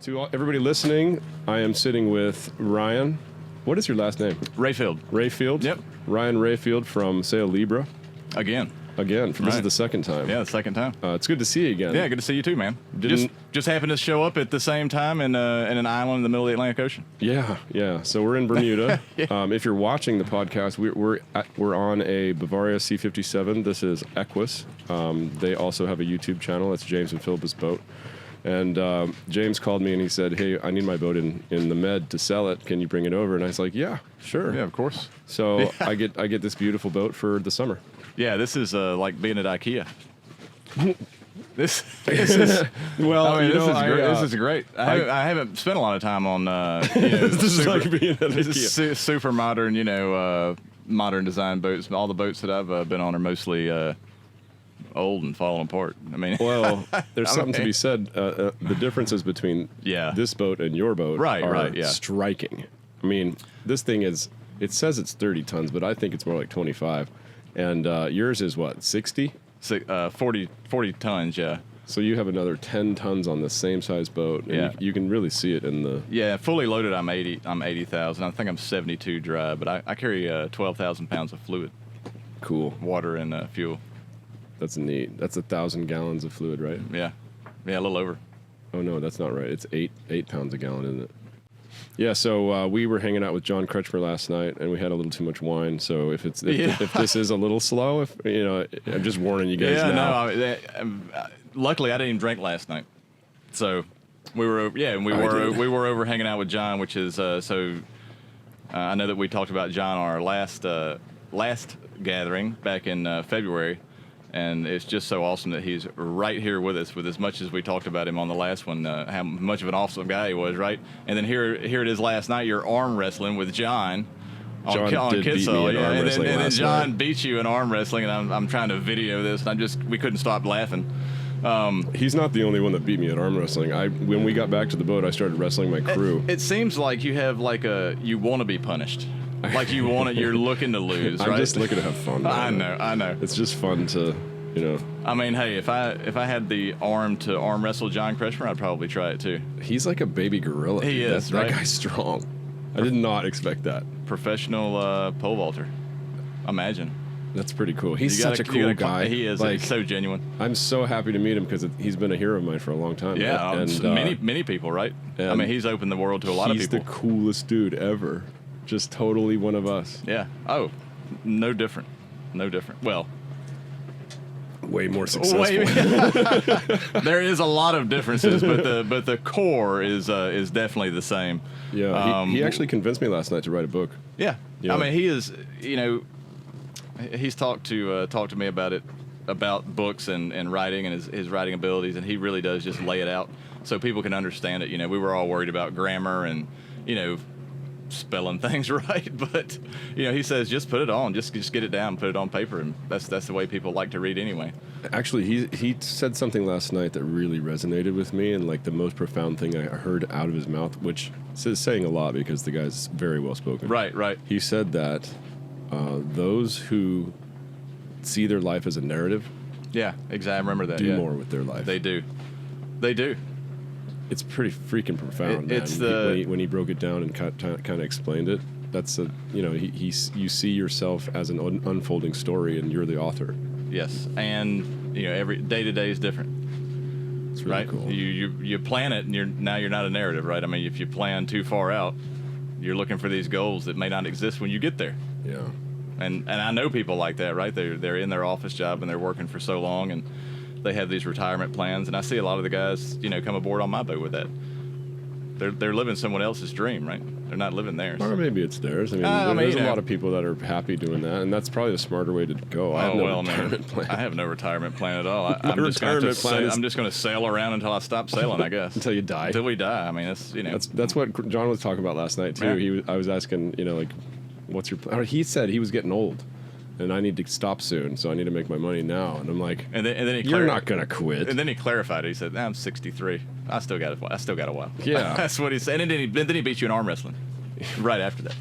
Everybody listening, I am sitting with Ryan. What is your last name? Rayfield. Rayfield? Yep. Ryan Rayfield from Libra. Again. This is the second time. Yeah, the second time. It's good to see you again. Yeah, good to see you too, man. Just happened to show up at the same time in an island in the middle of the Atlantic Ocean. Yeah. So we're in Bermuda. Yeah. If you're watching the podcast, we're on a Bavaria C57. This is Equus. They also have a YouTube channel. It's James and Philippa's boat. And James called me and he said, "Hey, I need my boat in the Med to sell it. Can you bring it over?" And I was like, "Yeah, sure." Yeah, of course. So I get this beautiful boat for the summer. Yeah, this is like being at IKEA. This is well, I mean, this is great. I haven't spent a lot of time on this is like being at IKEA. Super modern, modern design boats. All the boats that I've been on are mostly old and falling apart. I mean, well, there's something to be said. The differences between this boat and your boat are striking. I mean, this thing it says it's 30 tons, but I think it's more like 25. And yours is what, 60? 40 tons, yeah. So you have another 10 tons on the same size boat. And you can really see it in the... Yeah, fully loaded, I'm 80,000. I think I'm 72 dry, but I carry 12,000 pounds of fluid. Cool. Water and fuel. That's neat. That's 1,000 gallons of fluid, right? Yeah, a little over. Oh no, that's not right. It's 8 pounds a gallon, isn't it? Yeah. So we were hanging out with John Kretschmer last night, and we had a little too much wine. So if this is a little slow, I'm just warning you guys now. Yeah, no. Luckily, I didn't even drink last night, so we were over hanging out with John, which is I know that we talked about John on our last gathering back in February. And it's just so awesome that he's right here with us, with as much as we talked about him on the last one, how much of an awesome guy he was, right? And then here it is last night, you're arm wrestling with John on Kitsaw. Yeah, and then John beat you in arm wrestling, and I'm trying to video this, and we couldn't stop laughing. He's not the only one that beat me at arm wrestling. When we got back to the boat, I started wrestling my crew. It seems like you have you want to be punished. Like you're looking to lose, right? I'm just looking to have fun. I know. It's just fun to, I mean, hey, if I had the arm to arm wrestle John Kretschmer, I'd probably try it too. He's like a baby gorilla. He is, right? That guy's strong. I did not expect that. Professional pole vaulter. Imagine. That's pretty cool. He's such a cool guy. He is. He's so genuine. I'm so happy to meet him because he's been a hero of mine for a long time. Yeah, and many people, right? I mean, he's opened the world to a lot of people. He's the coolest dude ever. Just totally one of us. Yeah. Oh, no different. Well, way more successful. There is a lot of differences, but the core is definitely the same. Yeah. He actually convinced me last night to write a book. Yeah. I mean, he is. He's talked to me about books and writing and his writing abilities, and he really does just lay it out so people can understand it. We were all worried about grammar and spelling things right, but he says just put it on, just get it down, put it on paper, and that's the way people like to read anyway. Actually, he said something last night that really resonated with me, and like the most profound thing I heard out of his mouth, which is saying a lot because the guy's very well spoken. Right. He said that those who see their life as a narrative, yeah, exactly. I remember that. Do more with their life. They do. It's pretty freaking profound, man. It's when he broke it down and kind of explained it. That's you see yourself as an unfolding story, and you're the author. Yes, and every day to day is different. It's really cool. You plan it, and you're not a narrative, right? I mean, if you plan too far out, you're looking for these goals that may not exist when you get there. Yeah. And I know people like that, right? They're in their office job and they're working for so long, and they have these retirement plans, and I see a lot of the guys, come aboard on my boat with that. They're living someone else's dream, right? They're not living theirs. Or maybe it's theirs. I mean, there's a lot of people that are happy doing that, and that's probably the smarter way to go. I have no retirement plan. I have no retirement plan at all. I'm just going to sail around until I stop sailing, I guess. Until you die. Until we die. I mean, that's what John was talking about last night too. Yeah. I was asking, what's your plan? He said he was getting old. And I need to stop soon, so I need to make my money now. And I'm like, and then you're not gonna quit. And then he clarified it. He said, I'm 63. I still got a while. Yeah, that's what he said. And then he beat you in arm wrestling right after that.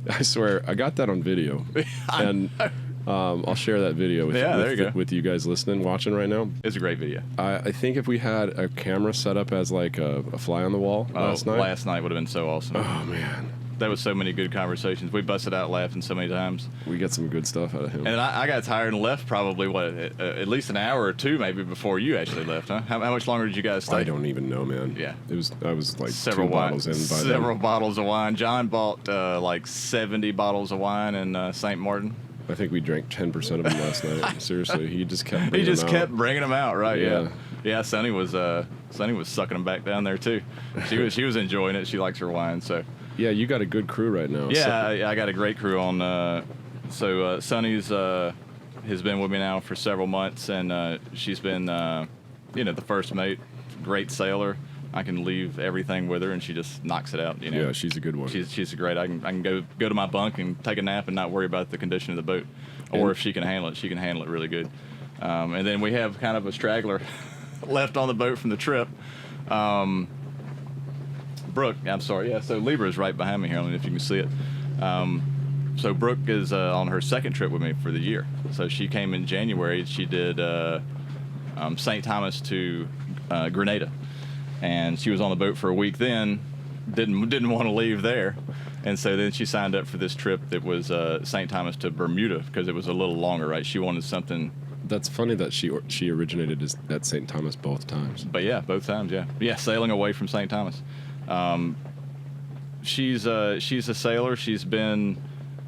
I swear, I got that on video, and I'll share that video with you guys watching right now. It's a great video. I think if we had a camera set up as like a fly on the wall last night would have been so awesome. Oh man, there was so many good conversations. We busted out laughing so many times. We got some good stuff out of him. And I got tired and left probably at least an hour or two maybe before you actually left, huh? How much longer did you guys stay? I don't even know, man. Yeah, I was like several bottles in by then. Several bottles of wine. John bought like 70 bottles of wine in St. Martin. I think we drank 10% of them last night. Seriously, he just kept bringing them out, right? Yeah. Sonny was sucking them back down there too. She was enjoying it. She likes her wine, so. Yeah, you got a good crew right now. Yeah, I got a great crew on. So Sonny's has been with me now for several months, and she's been, the first mate, great sailor. I can leave everything with her, and she just knocks it out. Yeah, she's a good one. She's great. I can go to my bunk and take a nap and not worry about the condition of the boat, or if she can handle it, she can handle it really good. And then we have kind of a straggler left on the boat from the trip. Brooke, I'm sorry. Yeah, so Libra is right behind me here. I don't know if you can see it. So Brooke is on her second trip with me for the year. So she came in January. She did St. Thomas to Grenada, and she was on the boat for a week. Then didn't want to leave there, and so then she signed up for this trip that was St. Thomas to Bermuda because it was a little longer. Right? She wanted something. That's funny that she originated at St. Thomas both times. But yeah, both times. Yeah, sailing away from St. Thomas. She's a sailor. She's been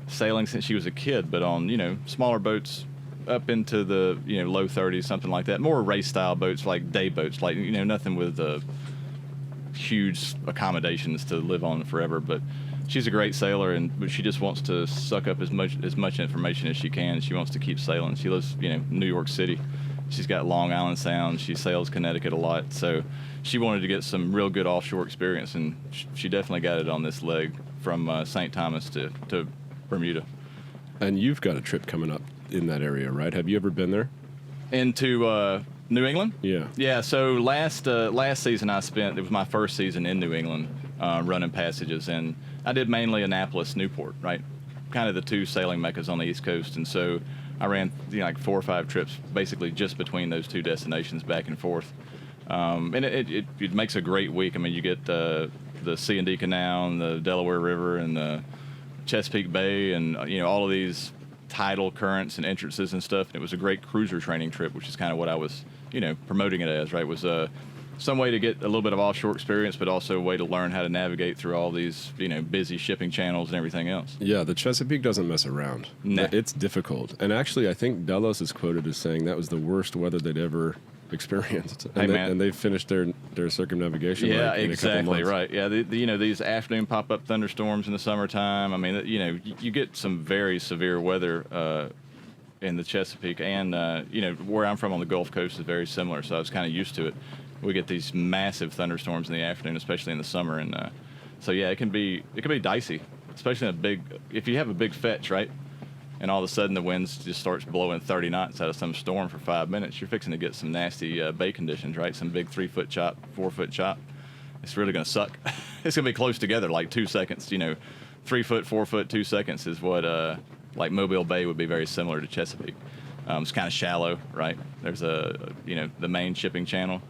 sailing since she was a kid, but on smaller boats up into the low 30s, something like that. More race style boats, like day boats, like nothing with huge accommodations to live on forever. But she's a great sailor, but she just wants to suck up as much information as she can. She wants to keep sailing. She lives New York City. She's got Long Island Sound. She sails Connecticut a lot, so she wanted to get some real good offshore experience, and she definitely got it on this leg from St. Thomas to Bermuda. And you've got a trip coming up in that area, right? Have you ever been there? Into New England? Yeah. Yeah. So last season it was my first season in New England, running passages, and I did mainly Annapolis, Newport, right? Kind of the two sailing meccas on the East Coast, and so I ran like 4 or 5 trips basically just between those two destinations back and forth. And it makes a great week. I mean, you get the C&D Canal and the Delaware River and the Chesapeake Bay and all of these tidal currents and entrances and stuff. And it was a great cruiser training trip, which is kind of what I was promoting it as, right? It was some way to get a little bit of offshore experience, but also a way to learn how to navigate through all these busy shipping channels and everything else. Yeah, the Chesapeake doesn't mess around. Nah. It's difficult. And actually, I think Delos is quoted as saying that was the worst weather they'd ever experienced. And they finished their circumnavigation. Yeah, in exactly, right. Yeah, these afternoon pop-up thunderstorms in the summertime. I mean, you get some very severe weather in the Chesapeake, and where I'm from on the Gulf Coast is very similar, so I was kind of used to it. We get these massive thunderstorms in the afternoon, especially in the summer, and so yeah, it can be dicey, especially if you have a big fetch, right? And all of a sudden the winds just starts blowing 30 knots out of some storm for 5 minutes. You're fixing to get some nasty bay conditions, right? Some big 3-foot chop, 4-foot chop. It's really going to suck. It's going to be close together, like 2 seconds. 3 foot, 4 foot, 2 seconds is what like Mobile Bay would be very similar to Chesapeake. It's kind of shallow, right? There's the main shipping channel.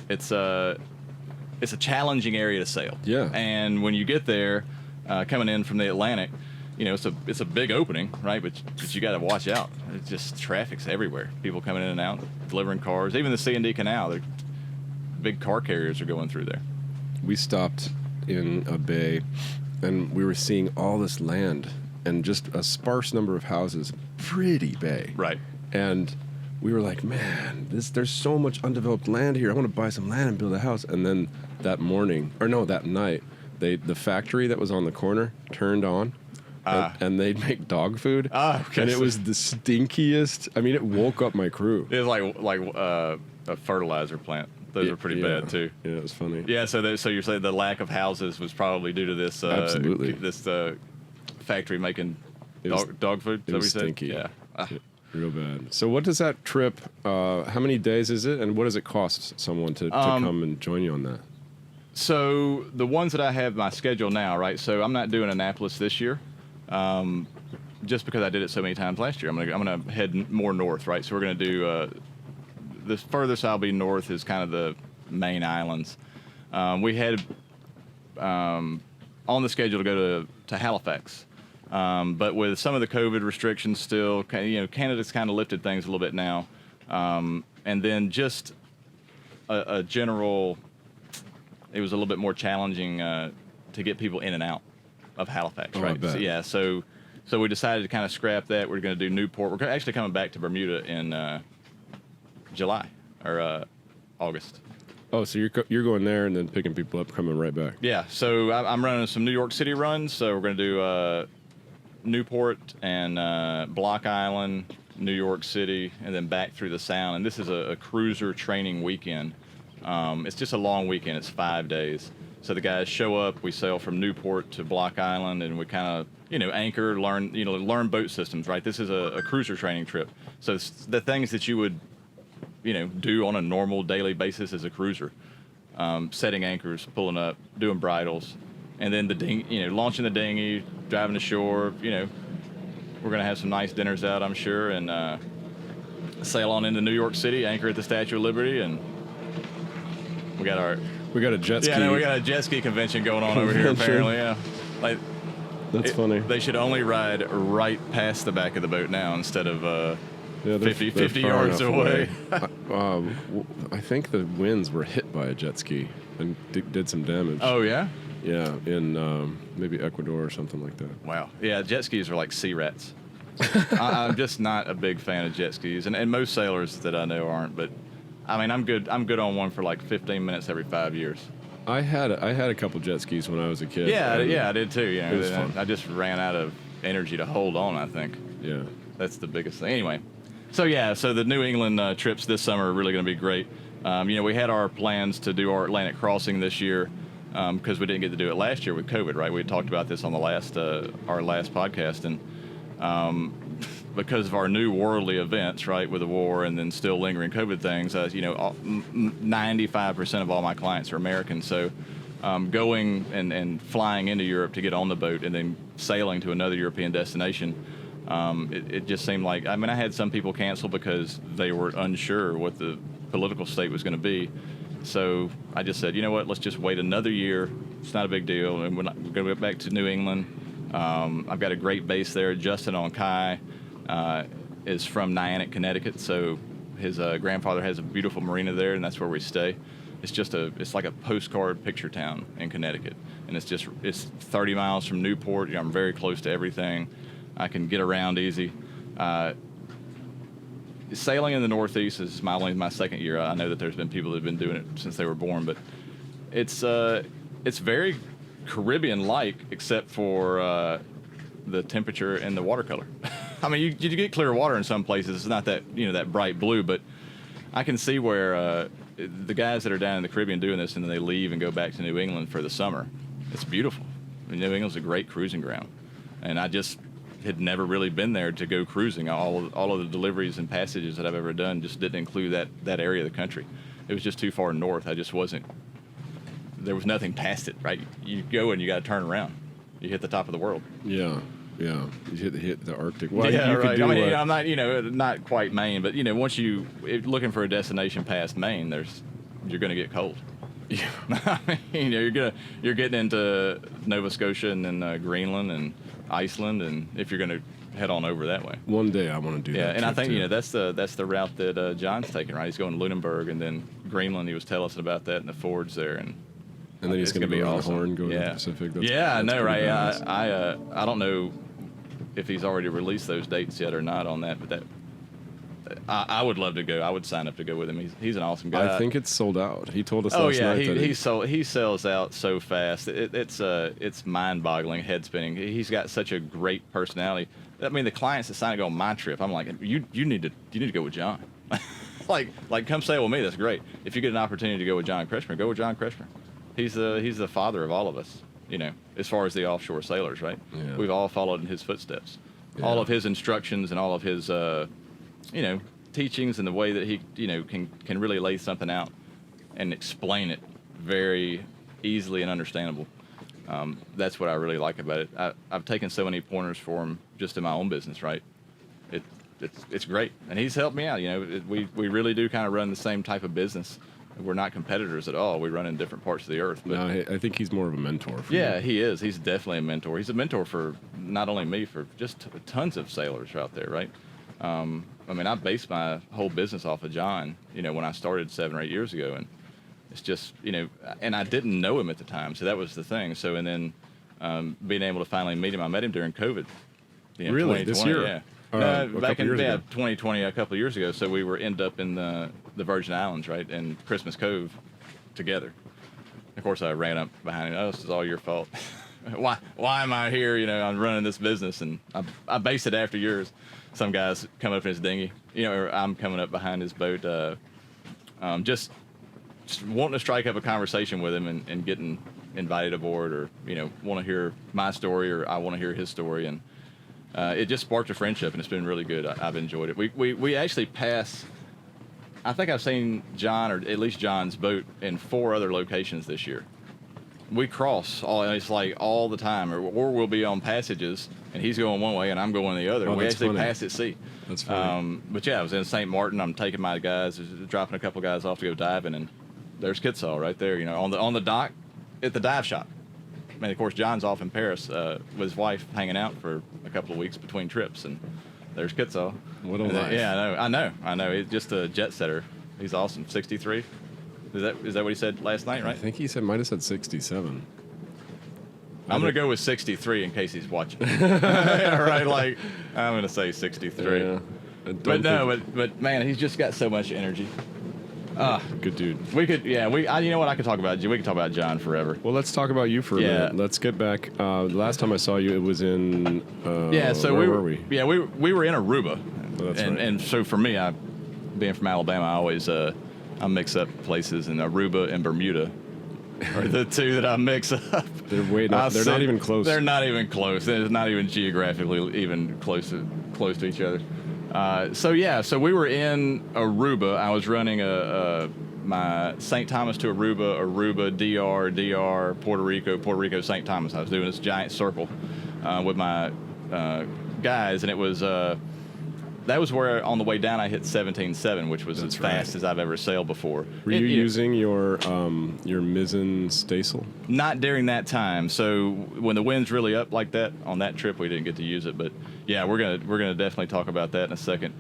It's a challenging area to sail. Yeah. And when you get there, coming in from the Atlantic, it's a big opening, right? But you got to watch out. It's just traffic's everywhere. People coming in and out, delivering cars. Even the C&D Canal, big car carriers are going through there. We stopped in a bay, and we were seeing all this land and just a sparse number of houses. Pretty bay. Right. And we were like, man, there's so much undeveloped land here. I want to buy some land and build a house. And then that night, the factory that was on the corner turned on. And they'd make dog food, okay. And it was the stinkiest. I mean, it woke up my crew. It was like a fertilizer plant. Those are pretty bad too. Yeah, it was funny. Yeah, so you're saying the lack of houses was probably due to this absolutely this factory making dog food. It was stinky. Yeah, real bad. So what does that trip? How many days is it, and what does it cost someone to come and join you on that? So the ones that I have my schedule now, right? So I'm not doing Annapolis this year. just because I did it so many times last year, I'm gonna head more north, right? So we're gonna do the furthest I'll be north is kind of the main islands. We had on the schedule to go to Halifax, but with some of the COVID restrictions still, Canada's kind of lifted things a little bit now, and then just a general, it was a little bit more challenging to get people in and out of Halifax, I right? bet. So, yeah, so we decided to kind of scrap that. We're going to do Newport. We're actually coming back to Bermuda in July or August. Oh, so you're going there and then picking people up, coming right back. Yeah, so I'm running some New York City runs. So we're going to do Newport and Block Island, New York City, and then back through the Sound. And this is a cruiser training weekend. It's just a long weekend. It's 5 days. So the guys show up. We sail from Newport to Block Island, and we kind of anchor, learn boat systems. Right. This is a cruiser training trip. So it's the things that you would do on a normal daily basis as a cruiser, setting anchors, pulling up, doing bridles, and then launching the dinghy, driving to shore. We're going to have some nice dinners out, I'm sure, and sail on into New York City, anchor at the Statue of Liberty, and we got a jet ski. Yeah, no, we got a jet ski convention going on over here, apparently, yeah. That's funny. They should only ride right past the back of the boat now instead of 50 far yards enough away. I think the winds were hit by a jet ski and did some damage. Oh, yeah? Yeah, in maybe Ecuador or something like that. Wow. Yeah, jet skis are like sea rats. I'm just not a big fan of jet skis, and most sailors that I know aren't. But I mean, I'm good on one for like 15 minutes every 5 years. I had a couple jet skis when I was a kid. Yeah, I did too. It was fun. I just ran out of energy to hold on, I think. Yeah. That's the biggest thing. Anyway, so the New England trips this summer are really going to be great. We had our plans to do our Atlantic crossing this year because we didn't get to do it last year with COVID, right? We had talked about this on the our last podcast, and because of our new worldly events, right, with the war and then still lingering COVID things, 95% of all my clients are American. So going and flying into Europe to get on the boat and then sailing to another European destination, it just seemed like, I had some people cancel because they were unsure what the political state was going to be. So I just said, you know what, let's just wait another year. It's not a big deal. And we're going to go back to New England. I've got a great base there. Justin on Kai is from Niantic, Connecticut. So his grandfather has a beautiful marina there, and that's where we stay. It's like a postcard picture town in Connecticut. And it's 30 miles from Newport. I'm very close to everything. I can get around easy. Sailing in the Northeast is only my second year. I know that there's been people that have been doing it since they were born, but it's very Caribbean-like, except for the temperature and the watercolor. You get clear water in some places. It's not that that bright blue, but I can see where the guys that are down in the Caribbean doing this, and then they leave and go back to New England for the summer. It's beautiful. New England's a great cruising ground, and I just had never really been there to go cruising. All of the deliveries and passages that I've ever done just didn't include that area of the country. It was just too far north. I just wasn't. There was nothing past it, right? You go and you got to turn around. You hit the top of the world. Yeah. You hit the Arctic. Well, yeah, you right. Could do I'm not, not quite Maine, but once looking for a destination past Maine, you're going to get cold. Yeah. You're getting into Nova Scotia and then Greenland and Iceland, and if you're going to head on over that way. One day I want to do that. Yeah, and I think too. that's the route that John's taking, right? He's going to Lunenburg and then Greenland. He was telling us about that in the fords there, and then he's going to be awesome. on the Horn, go to the Pacific. I know, right? Nice. I don't know if he's already released those dates yet or not on that, but I would love to go. I would sign up to go with him. He's an awesome guy. I think it's sold out. He told us last night that he sells out so fast. It's mind-boggling, head-spinning. He's got such a great personality. The clients that sign to go on my trip, I'm like, you need to go with John. like come sail with me. That's great. If you get an opportunity to go with John Kreshmer, go with John Kreshmer. He's the father of all of us. As far as the offshore sailors, right? Yeah. We've all followed in his footsteps. Yeah. All of his instructions and all of his teachings and the way that he can really lay something out and explain it very easily and understandable. That's what I really like about it. I've taken so many pointers for him just in my own business, right? It's great, and he's helped me out. We really do kind of run the same type of business. We're not competitors at all. We run in different parts of the earth. But no, I think he's more of a mentor. For yeah, you. he is. He's definitely a mentor. He's a mentor for not only me, for just tons of sailors out there, right? I mean, I based my whole business off of John, when I started 7 or 8 years ago, and it's just, and I didn't know him at the time, so that was the thing. So, and then being able to finally meet him, I met him during COVID. Really? This year? Yeah. Back in 2020, a couple of years ago. So we were end up in the Virgin Islands, right, in Christmas Cove together. Of course, I ran up behind him. Oh, this is all your fault. Why am I here? I'm running this business, and I based it after yours. Some guys coming up in his dinghy, or I'm coming up behind his boat, just wanting to strike up a conversation with him and getting invited aboard, or want to hear my story, or I want to hear his story, and it just sparked a friendship, and it's been really good. I've enjoyed it. We actually pass. I think I've seen John, or at least John's boat, in 4 other locations this year. We cross it's like all the time, or we'll be on passages, and he's going one way and I'm going the other. Oh, we actually funny. pass at sea. That's funny. But yeah, I was in St. Martin. I'm taking my guys, dropping a couple guys off to go diving, and there's Kitsaw right there, on the dock at the dive shop. And of course, John's off in Paris with his wife, hanging out for a couple of weeks between trips, and there's Kitsaw. What a life. Yeah, I know. He's just a jet setter. He's awesome. 63. Is that what he said last night, right? I think he might have said 67. I'm going to go with 63 in case he's watching. Right? Like, I'm going to say 63. Yeah. But man, he's just got so much energy. Good dude. We could, you know what? I could talk about. We could talk about John forever. Well, let's talk about you for a minute. Let's get back. The last time I saw you, it was in. So where were we? Yeah, we were in Aruba. Oh, that's right. And so for me, being from Alabama, I always I mix up places, and Aruba and Bermuda are the two that I mix up. They're not even close. They're not even close. They're not even geographically even close to each other. So we were in Aruba. I was running my St. Thomas to Aruba, DR, Puerto Rico, St. Thomas. I was doing this giant circle with my guys, and it was that was where on the way down I hit 17.7, which was as fast as I've ever sailed before. Were you using your mizzen staysail? Not during that time. So when the wind's really up like that on that trip, we didn't get to use it. But yeah, we're gonna definitely talk about that in a second.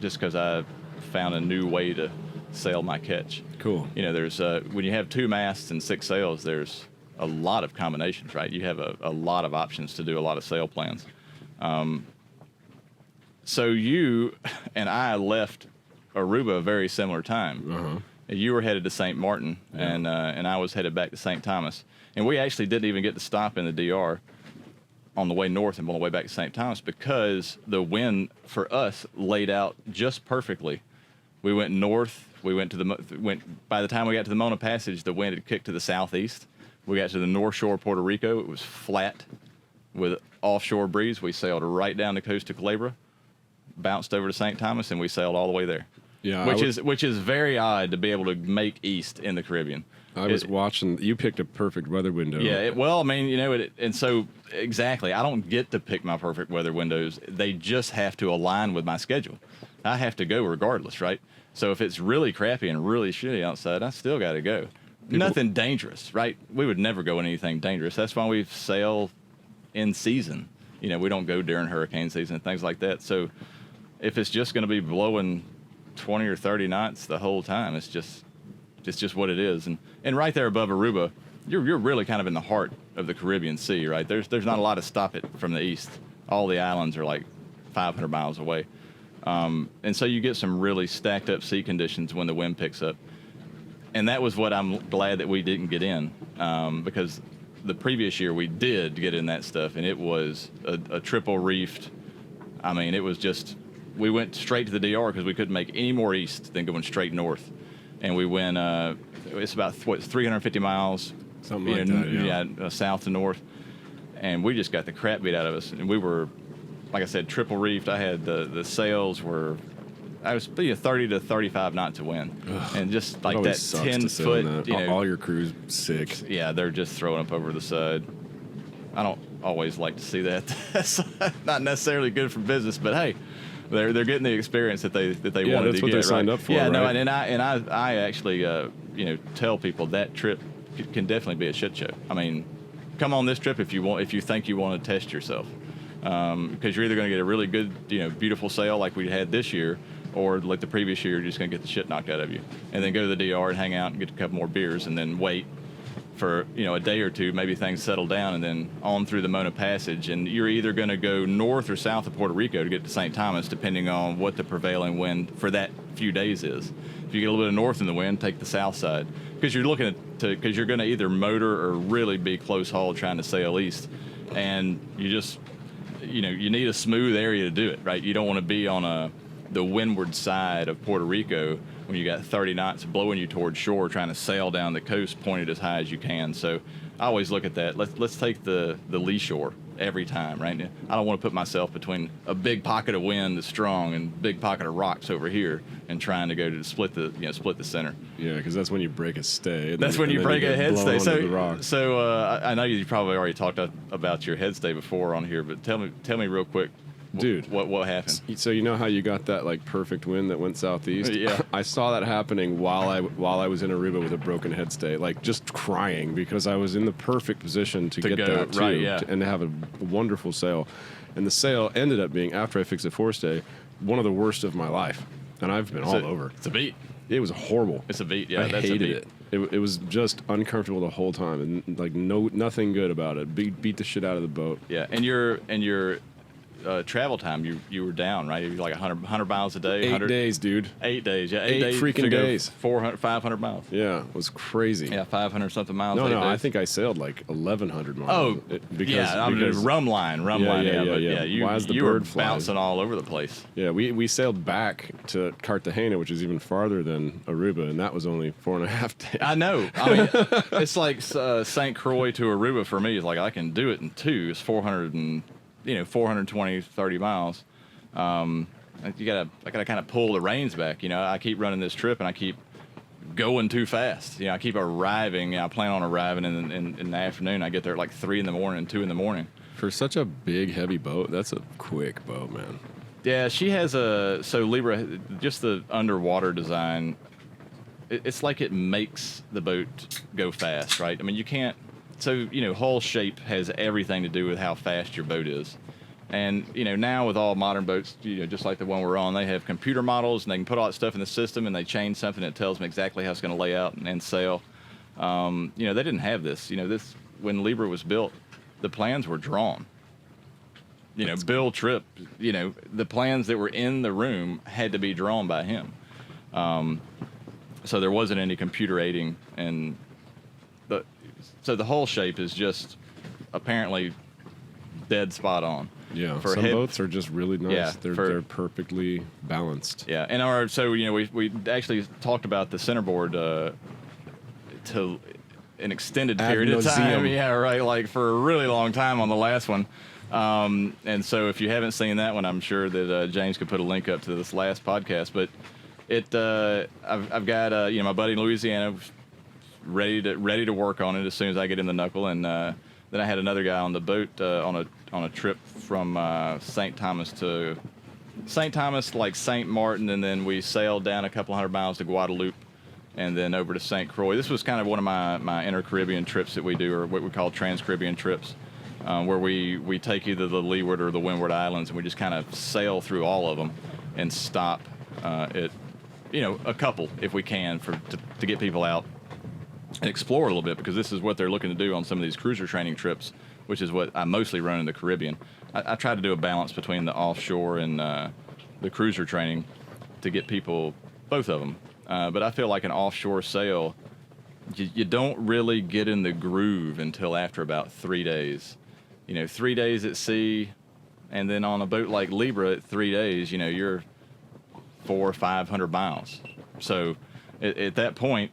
Just because I found a new way to sail my Ketch. Cool. There's when you have 2 masts and 6 sails, there's a lot of combinations, right? You have a lot of options to do a lot of sail plans. So you and I left Aruba a very similar time. Uh-huh. You were headed to St. Martin, and I was headed back to St. Thomas. And we actually didn't even get to stop in the DR on the way north and on the way back to St. Thomas because the wind for us laid out just perfectly. We went north. We went by the time we got to the Mona Passage, the wind had kicked to the southeast. We got to the North Shore of Puerto Rico. It was flat with offshore breeze. We sailed right down the coast to Libra, bounced over to St. Thomas, and we sailed all the way there. Yeah, which is very odd to be able to make east in the Caribbean. I was watching. You picked a perfect weather window. Yeah, and so exactly, I don't get to pick my perfect weather windows. They just have to align with my schedule. I have to go regardless, right? So if it's really crappy and really shitty outside, I still got to go. Nothing dangerous, right? We would never go in anything dangerous. That's why we sail in season. We don't go during hurricane season and things like that. So if it's just going to be blowing 20 or 30 knots the whole time, it's just what it is. And right there above Aruba, you're really kind of in the heart of the Caribbean Sea, right? There's not a lot to stop it from the east. All the islands are like 500 miles away. And so you get some really stacked up sea conditions when the wind picks up. And that was what I'm glad that we didn't get in, because the previous year we did get in that stuff, and it was a triple reefed. I mean, it was just, we went straight to the DR because we couldn't make any more east than going straight north. And we went, it's about 350 miles, something like that, yeah, south to north. And we just got the crap beat out of us. And we were, like I said, triple reefed. I had the sails were I was 30 to 35 knots of wind, and just like that sucks 10 to sail in foot, that. All your crew's sick. Yeah, they're just throwing up over the side. I don't always like to see that. That's not necessarily good for business, but hey, they're getting the experience that they wanted to get. Yeah, that's what they signed up for. Yeah, right? no, and I actually tell people that trip can definitely be a shit show. I mean, come on this trip if you think you want to test yourself, because you're either going to get a really good, beautiful sail like we had this year, or like the previous year, you're just going to get the shit knocked out of you, and then go to the DR and hang out and get a couple more beers, and then wait for a day or two, maybe things settle down, and then on through the Mona Passage, and you're either going to go north or south of Puerto Rico to get to St. Thomas, depending on what the prevailing wind for that few days is. If you get a little bit of north in the wind, take the south side, because you're looking because you're going to either motor or really be close haul trying to sail east, and you just you need a smooth area to do it, right? You don't want to be on the windward side of Puerto Rico when you got 30 knots blowing you towards shore, trying to sail down the coast pointed as high as you can. So I always look at that. Let's take the lee shore every time, right? I don't want to put myself between a big pocket of wind that's strong and big pocket of rocks over here and trying to go to split the center. Yeah, because that's when you break a stay. That's when you break a head stay. So I know you probably already talked about your head stay before on here, but tell me real quick. Dude, what happened? So you know how you got that like perfect wind that went southeast? Yeah. I saw that happening while I was in Aruba with a broken head stay, like just crying because I was in the perfect position to get go, that too, right, yeah. and to have a wonderful sail. And the sail ended up being, after I fixed the forestay, one of the worst of my life. And I've been all over. It's a beat. It was horrible. It's a beat. Yeah, I hated it. It was just uncomfortable the whole time, and like nothing good about it. Beat the shit out of the boat. Yeah, and your travel time, you were down, right? You were like 100 miles a day. 8 days, dude. 8 days, yeah. 8 days freaking days. 500 miles. Yeah, it was crazy. Yeah, 500 something miles. No, days. I think I sailed like 1,100 miles. Oh, because rum line. Yeah. You were bouncing all over the place. Yeah, we sailed back to Cartagena, which is even farther than Aruba, and that was only 4.5 days. I know. I mean, it's like St. Croix to Aruba for me. It's like I can do it in 2. It's 420, 30 miles. I gotta kind of pull the reins back. I keep running this trip and I keep going too fast. I keep arriving. I plan on arriving in the afternoon. I get there at like 3 in the morning, 2 in the morning. For such a big, heavy boat, that's a quick boat, man. Yeah, she has so Libra, just the underwater design, it's like it makes the boat go fast, right? I mean, you can't. So, hull shape has everything to do with how fast your boat is. And, now with all modern boats, just like the one we're on, they have computer models and they can put all that stuff in the system and they change something that tells them exactly how it's going to lay out and sail. They didn't have this. When Libra was built, the plans were drawn. Bill Tripp, the plans that were in the room had to be drawn by him. So there wasn't any computer aiding, and so the hull shape is just apparently dead spot on. Yeah, some boats are just really nice. Yeah, they're perfectly balanced. Yeah, and we actually talked about the centerboard to an extended period of time. Yeah, right, like for a really long time on the last one. And so if you haven't seen that one, I'm sure that James could put a link up to this last podcast. But I've got my buddy in Louisiana ready to work on it as soon as I get in the knuckle, and then I had another guy on the boat on a trip from St. Thomas to St. Thomas, like St. Martin, and then we sailed down a couple 100 miles to Guadalupe, and then over to St. Croix. This was kind of one of my inter-Caribbean trips that we do, or what we call trans-Caribbean trips, where we take either the Leeward or the Windward Islands, and we just kind of sail through all of them and stop at a couple if we can to get people out and explore a little bit, because this is what they're looking to do on some of these cruiser training trips, which is what I mostly run in the Caribbean. I try to do a balance between the offshore and the cruiser training to get people, both of them. But I feel like an offshore sail, you don't really get in the groove until after about 3 days. 3 days at sea, and then on a boat like Libra at 3 days, you're 400 or 500 miles. So at that point,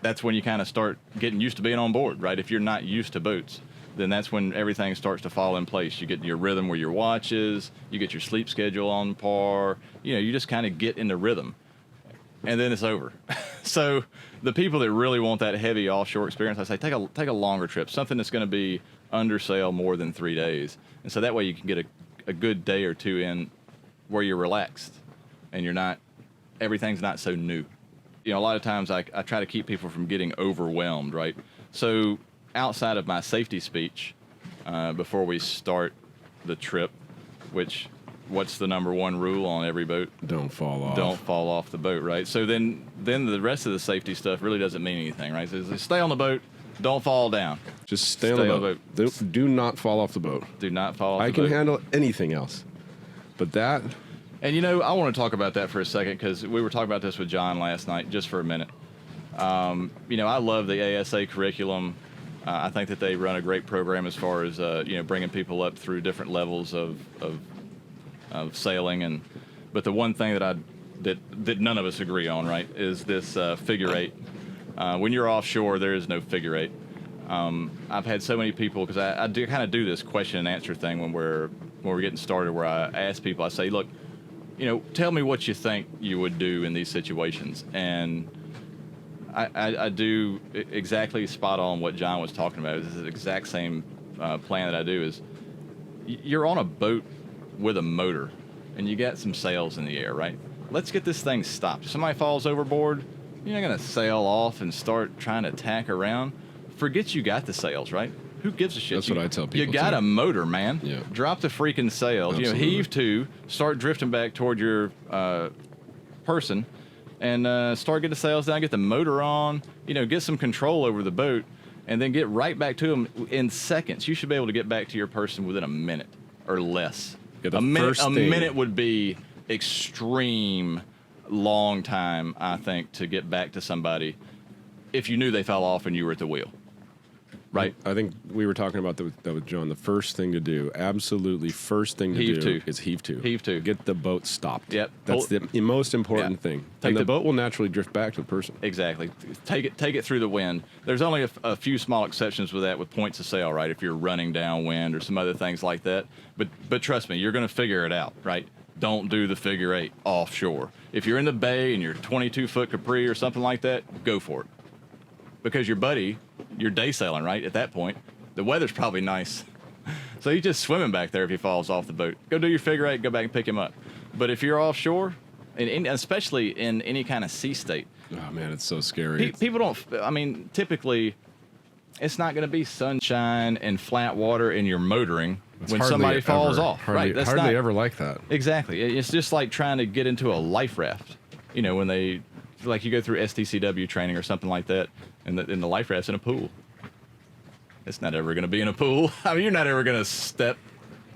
that's when you kind of start getting used to being on board, right? If you're not used to boats. then that's when everything starts to fall in place. You get your rhythm where your watch is, you get your sleep schedule on par, you just kind of get in the rhythm, and then it's over. So the people that really want that heavy offshore experience, I say take a longer trip, something that's going to be under sail more than 3 days, and so that way you can get a good day or two in where you're relaxed and everything's not so new. A lot of times I try to keep people from getting overwhelmed, right? So outside of my safety speech, before we start the trip, what's the number one rule on every boat? Don't fall off. Don't fall off the boat, right? So then the rest of the safety stuff really doesn't mean anything, right? So stay on the boat, don't fall down. Just stay on the boat. Do not fall off the boat. Do not fall off the boat. I can handle anything else, but that... And I want to talk about that for a second, because we were talking about this with John last night, just for a minute. I love the ASA curriculum. I think that they run a great program as far as bringing people up through different levels of sailing. But the one thing that none of us agree on, right, is this figure eight. When you're offshore, there is no figure eight. I've had so many people, because I do kind of do this question and answer thing when we're getting started, where I ask people, I say, look, tell me what you think you would do in these situations. And I do exactly spot on what John was talking about. It's the exact same plan that I do. Is you're on a boat with a motor, and you got some sails in the air, right? Let's get this thing stopped. If somebody falls overboard, you're not going to sail off and start trying to tack around. Forget you got the sails, right? Who gives a shit? That's what I tell people. You got too. A motor, man. Yeah. Drop the freaking sails. Absolutely. Heave to, start drifting back toward your person, and start getting the sails down, get the motor on, get some control over the boat, and then get right back to them in seconds. You should be able to get back to your person within a minute or less. Yeah, a minute would be extreme long time, I think, to get back to somebody if you knew they fell off and you were at the wheel. Right. I think we were talking about that with John. The first thing to do, absolutely first thing to do, is heave to. Heave to. Get the boat stopped. Yep. That's the most important thing. And the boat will naturally drift back to the person. Exactly. Take it through the wind. There's only a few small exceptions with that, with points of sail, right? If you're running downwind or some other things like that. But trust me, you're going to figure it out, right? Don't do the figure eight offshore. If you're in the bay and you're 22-foot Capri or something like that, go for it. Because your buddy, you're day sailing, right? At that point, the weather's probably nice. So he's just swimming back there if he falls off the boat. Go do your figure eight, go back and pick him up. But if you're offshore, and especially in any kind of sea state. Oh, man, it's so scary. People don't, typically, it's not going to be sunshine and flat water and you're motoring when somebody falls off. Right? That's hardly ever like that. Exactly. It's just like trying to get into a life raft. When they, like you go through STCW training or something like that, and the life raft's in a pool. It's not ever going to be in a pool. I mean, you're not ever going to step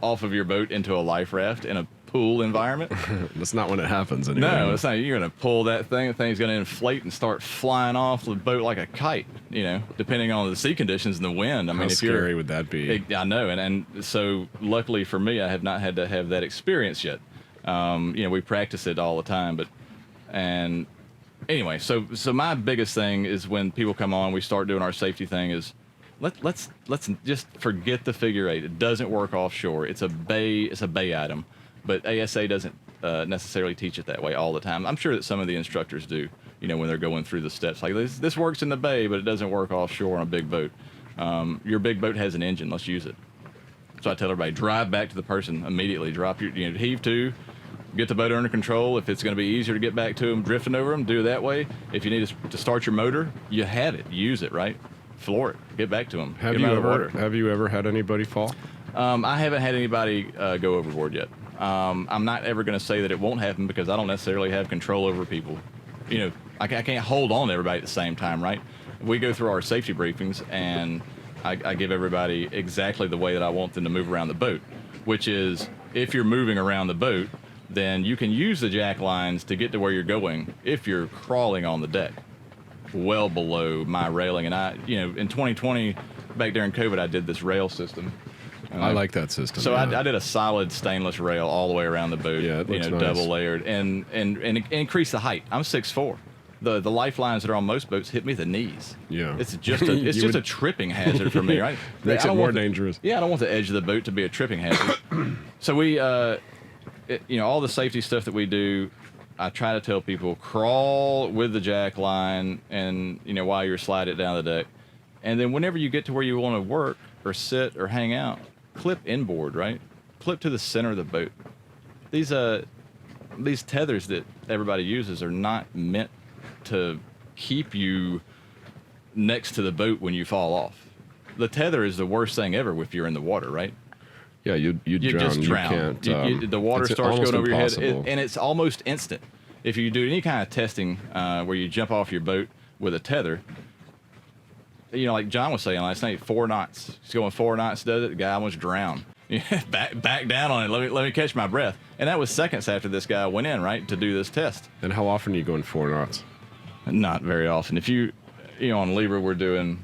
off of your boat into a life raft in a pool environment. That's not when it happens anyway. No, it's not. You're going to pull that thing. The thing's going to inflate and start flying off the boat like a kite, depending on the sea conditions and the wind. I mean, how scary would that be? I know. And so luckily for me, I have not had to have that experience yet. We practice it all the time, anyway, so my biggest thing is when people come on, we start doing our safety thing is let's just forget the figure eight. It doesn't work offshore. It's a bay item, but ASA doesn't necessarily teach it that way all the time. I'm sure that some of the instructors do, when they're going through the steps. Like this works in the bay, but it doesn't work offshore on a big boat. Your big boat has an engine. Let's use it. So I tell everybody, drive back to the person immediately. Drop your, heave to. Get the boat under control. If it's going to be easier to get back to them, drifting over them, do it that way. If you need to start your motor, you have it. Use it, right? Floor it. Get back to them. Have you ever had anybody fall? I haven't had anybody go overboard yet. I'm not ever going to say that it won't happen because I don't necessarily have control over people. I can't hold on to everybody at the same time, right? We go through our safety briefings, and I give everybody exactly the way that I want them to move around the boat, which is if you're moving around the boat, then you can use the jack lines to get to where you're going if you're crawling on the deck well below my railing. And in 2020, back during COVID, I did this rail system. I like that system. So I did a solid stainless rail all the way around the boat, yeah, it looks nice. Double layered, and increase the height. I'm 6'4". the lifelines that are on most boats hit me the knees. Yeah. It's just a tripping hazard for me, right? Makes it more dangerous. Yeah, I don't want the edge of the boat to be a tripping hazard. So we, all the safety stuff that we do, I try to tell people crawl with the jack line, and while you're sliding it down the deck, and then whenever you get to where you want to work or sit or hang out, clip inboard, right? Clip to the center of the boat. These tethers that everybody uses are not meant to keep you next to the boat when you fall off. The tether is the worst thing ever if you're in the water, right? Yeah, you drown. Just drown. You can't, the water starts going over impossible. your head, and it's almost instant. If you do any kind of testing where you jump off your boat with a tether, like John was saying last night, 4 knots. He's going 4 knots, does it? The guy almost drowned. back down on it. Let me catch my breath. And that was seconds after this guy went in, right, to do this test. And how often are you going 4 knots? Not very often. If on Libra, we're doing.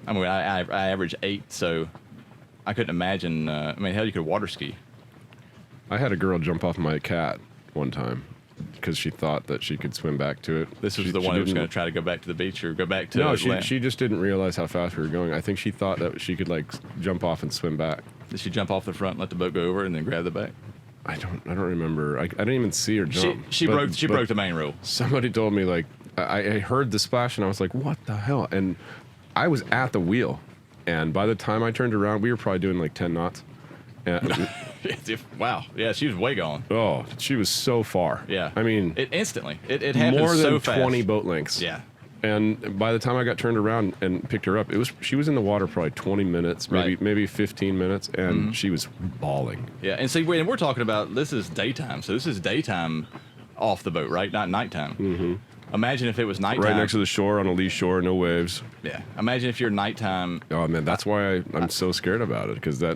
I mean, I average 8, so I couldn't imagine. Hell, you could water ski. I had a girl jump off my cat one time because she thought that she could swim back to it. This was the one that was going to try to go back to the beach or go back to. No, she just didn't realize how fast we were going. I think she thought that she could jump off and swim back. Did she jump off the front and let the boat go over and then grab the back? I don't remember. I didn't even see her jump. She broke the main rule. Somebody told me I heard the splash and I was like, what the hell? And I was at the wheel, and by the time I turned around, we were probably doing 10 knots. Wow. Yeah, she was way gone. Oh, she was so far. Yeah. I mean, it instantly. It happened more than so fast. 20 boat lengths. Yeah. And by the time I got turned around and picked her up, she was in the water probably 20 minutes, maybe 15 minutes, and she was bawling. Yeah, and see, we're talking about this is daytime, so this is daytime off the boat, right? Not nighttime. Mm-hmm. Imagine if it was nighttime. Right next to the shore on a lee shore, no waves. Yeah. Imagine if you're nighttime. Oh man, that's why I'm so scared about it, because I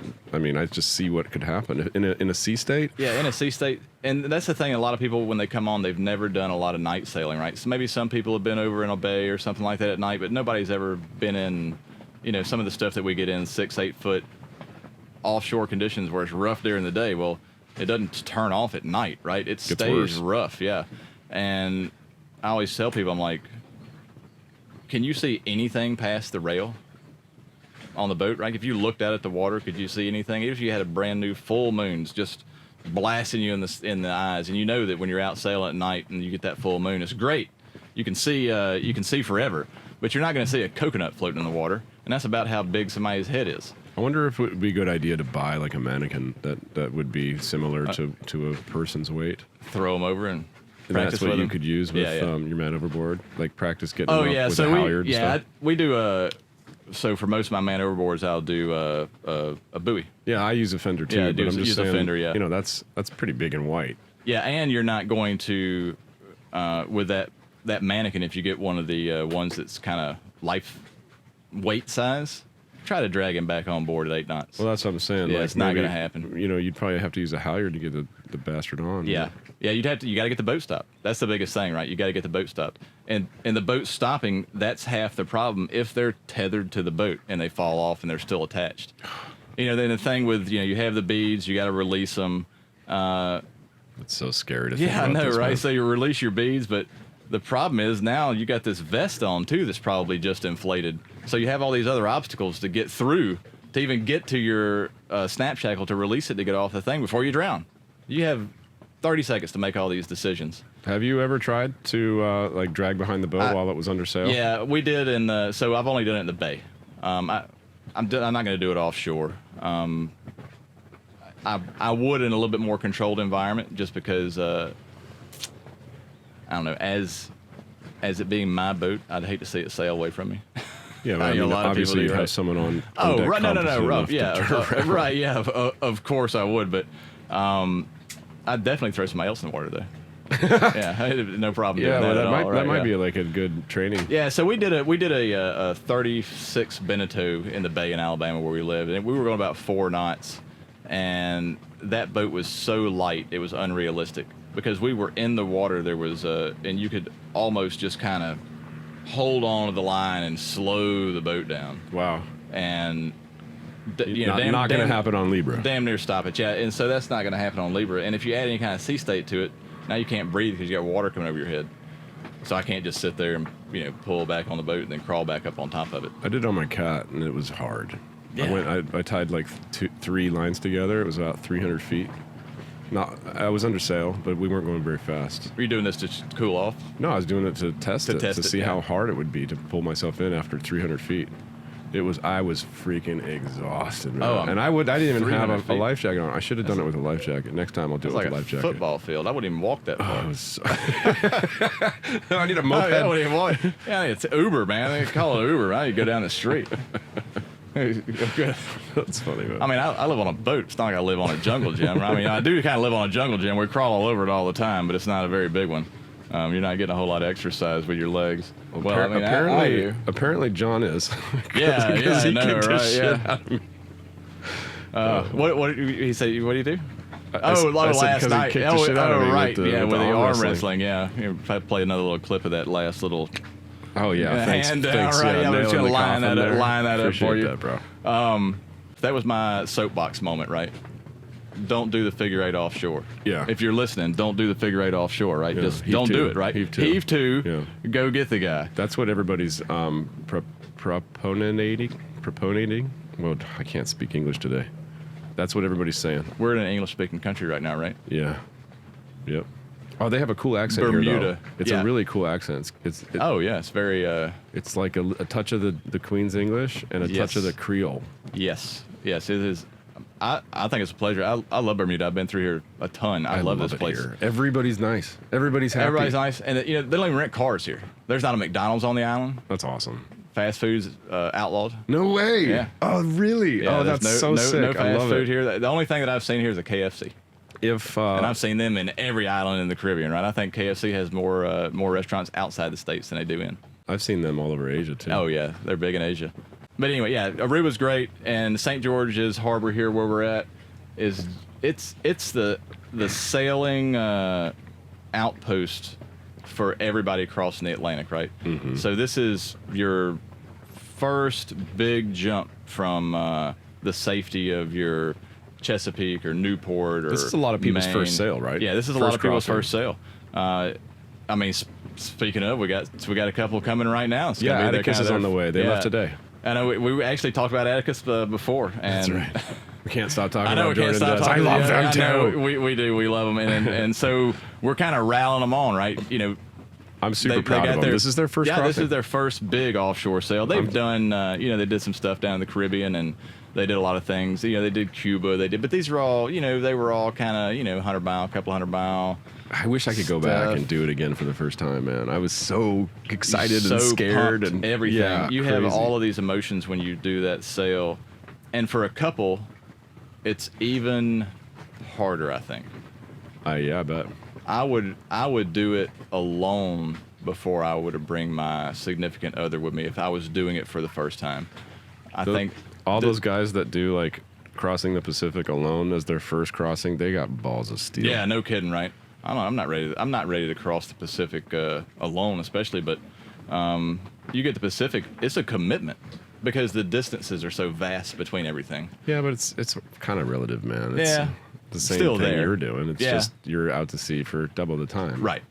just see what could happen in a sea state. Yeah, in a sea state, and that's the thing. A lot of people, when they come on, they've never done a lot of night sailing, right? So maybe some people have been over in a bay or something like that at night, but nobody's ever been in, some of the stuff that we get in 6-8 foot offshore conditions where it's rough during the day. Well, it doesn't turn off at night, right? It stays rough, yeah. And I always tell people, I'm like, can you see anything past the rail on the boat, right? If you looked out at the water, could you see anything? Even if you had a brand new full moon's just blasting you in the eyes, and you know that when you're out sailing at night and you get that full moon, it's great. You can see forever, but you're not going to see a coconut floating in the water, and that's about how big somebody's head is. I wonder if it would be a good idea to buy a mannequin that would be similar to a person's weight. Throw them over and that's what you could use with your man overboard, practice getting them up with a halyard. We do. So for most of my man overboards, I'll do a buoy. Yeah, I use a fender too. Yeah, but I'm just saying, a fender. Yeah, that's pretty big and white. Yeah, and you're not going to with that mannequin, if you get one of the ones that's kind of life weight size. Try to drag him back on board at 8 knots. Well, that's what I'm saying. Yeah, it's not going to happen. You'd probably have to use a halyard to get the bastard on. Yeah. Yeah, you got to get the boat stopped. That's the biggest thing, right? You got to get the boat stopped. And the boat stopping, that's half the problem if they're tethered to the boat and they fall off and they're still attached. Then the thing with, you have the beads, you got to release them. It's so scary to think about. I know, this, right? Man. So you release your beads, but the problem is now you got this vest on too that's probably just inflated. So you have all these other obstacles to get through to even get to your snap shackle to release it to get off the thing before you drown. You have 30 seconds to make all these decisions. Have you ever tried to drag behind the boat while it was under sail? Yeah, we did, so I've only done it in the bay. I'm not going to do it offshore. I would in a little bit more controlled environment, just because I don't know, as it being my boat, I'd hate to see it sail away from me. Yeah, but a lot obviously you'd have someone on Oh, deck right, no, rough. Yeah, right, yeah. Of course I would, but I'd definitely throw somebody else in the water though. Yeah, no problem. Yeah, doing that might be like a good training. Yeah, so we did a 36 Beneteau in the bay in Alabama where we lived, and we were going about 4 knots, and that boat was so light it was unrealistic because we were in the water. There was and you could almost just kind of hold on to the line and slow the boat down. Wow. And not going to happen on Libra. Damn near stop it, yeah. And so that's not going to happen on Libra. And if you add any kind of sea state to it, now you can't breathe because you got water coming over your head. So I can't just sit there and pull back on the boat and then crawl back up on top of it. I did on my cat, and it was hard. Yeah. I tied like 3 lines together. It was about 300 feet. I was under sail, but we weren't going very fast. Were you doing this to cool off? No, I was doing it to test it, to see yeah. how hard it would be to pull myself in after 300 feet. I was freaking exhausted, man. And I didn't even have a life jacket on. I should have done it with a life jacket. Next time I'll do it with a life jacket. Football field. I wouldn't even walk that far. I need a moped. I wouldn't even walk. Yeah, it's Uber, man. They call it Uber. I need to go down the street. That's funny, man. I mean, I live on a boat. It's not like I live on a jungle gym. I mean, I do kind of live on a jungle gym. We crawl all over it all the time, but it's not a very big one. You're not getting a whole lot of exercise with your legs. Well, I mean, apparently John is. Yeah, because he I know, kicked right? his shit out of me. What he said? What do you do? Last night. He kicked the shit out of me right. with with the arm wrestling. Yeah. If I play another little clip of that last little. Oh yeah, thanks. Hand down, thanks. right? Yeah, I'm just gonna line that up for you, that, bro. That was my soapbox moment, right? Don't do the figure 8 offshore. Yeah. If you're listening, don't do the figure 8 offshore, right? Yeah. Just Heave don't two. do it, right? Heave two. Yeah. Go get the guy. That's what everybody's proponating. Well, I can't speak English today. That's what everybody's saying. We're in an English-speaking country right now, right? Yeah. Yep. Oh, they have a cool accent Bermuda. here, though. It's a really cool accent. It's very... it's like a touch of the Queen's English and a touch of the Creole. Yes, it is. I think it's a pleasure. I love Bermuda. I've been through here a ton. I love this place. Here. Everybody's nice. Everybody's happy. Everybody's nice. And, they don't even rent cars here. There's not a McDonald's on the island. That's awesome. Fast food's outlawed. No way. Yeah. Oh, really? Yeah, that's so sick. No fast I love food it. here. The only thing that I've seen here is a KFC. And I've seen them in every island in the Caribbean, right? I think KFC has more restaurants outside the States than they do in. I've seen them all over Asia, too. Oh, yeah. They're big in Asia. But anyway, yeah, Aruba's great. And St. George's Harbor here where we're at it's the sailing outpost for everybody crossing the Atlantic, right? Mm-hmm. So this is your first big jump from the safety of your Chesapeake or Newport or this is a lot of people's Maine. first sail, right? Yeah, this is a lot of people's first sail. I mean, speaking of, we got a couple coming right now. Yeah, Atticus is on the way. They left today. I know we actually talked about Atticus before, and that's right. We can't stop talking I know about we can't Jordan stop Does. talking. I love them too. I know, we do. We love them, and so we're kind of rallying them on, right? I'm super proud of them. This is their first crossing. This is their first big offshore sail. They've done, they did some stuff down in the Caribbean, and they did a lot of things. They did Cuba. But these were all, they were all kind of, 100 mile, couple 100 mile. I wish I could go back and do it again for the first time, man. I was so excited and scared and everything. Yeah, you have all of these emotions when you do that sail, and for a couple, it's even harder, I think. Yeah, I bet. I would do it alone before I would bring my significant other with me if I was doing it for the first time. I think all those guys that do like crossing the Pacific alone as their first crossing, they got balls of steel. Yeah, no kidding, right? I don't know. I'm not ready to cross the Pacific alone, especially. But you get the Pacific, it's a commitment because the distances are so vast between everything. Yeah, but it's kind of relative, man. It's the same still thing there. you're doing. It's just you're out to sea for double the time. Right.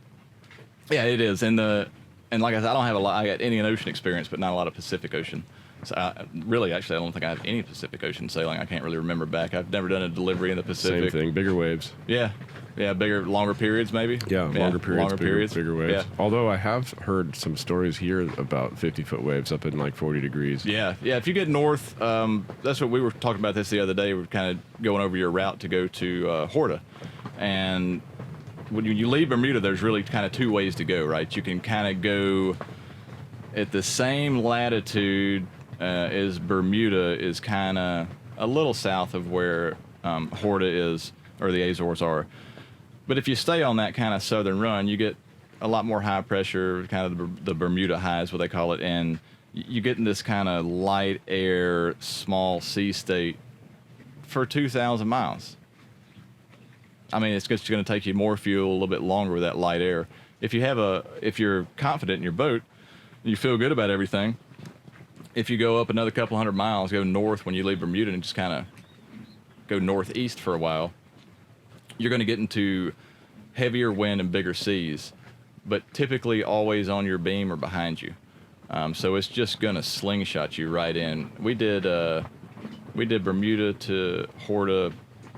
Yeah, it is. And like I said, I don't have a lot. I got Indian Ocean experience, but not a lot of Pacific Ocean. So actually, I don't think I have any Pacific Ocean sailing. I can't really remember back. I've never done a delivery in the Pacific. Same thing, bigger waves. Yeah, bigger, longer periods maybe. Yeah, longer periods, bigger waves. Yeah. Although I have heard some stories here about 50-foot waves up in like 40 degrees. Yeah. If you get north, that's what we were talking about this the other day. We're kind of going over your route to go to Horta, and when you leave Bermuda, there's really kind of two ways to go, right? You can kind of go at the same latitude as Bermuda is kind of a little south of where Horta is, or the Azores are. But if you stay on that kind of southern run, you get a lot more high pressure, kind of the Bermuda high is what they call it, and you get in this kind of light air, small sea state for 2,000 miles. I mean, it's just going to take you more fuel, a little bit longer with that light air. If you're confident in your boat, you feel good about everything. If you go up another couple 100 miles, go north when you leave Bermuda and just kind of go northeast for a while, you're going to get into heavier wind and bigger seas. but typically always on your beam or behind you. So it's just gonna slingshot you right in. We did Bermuda to Horta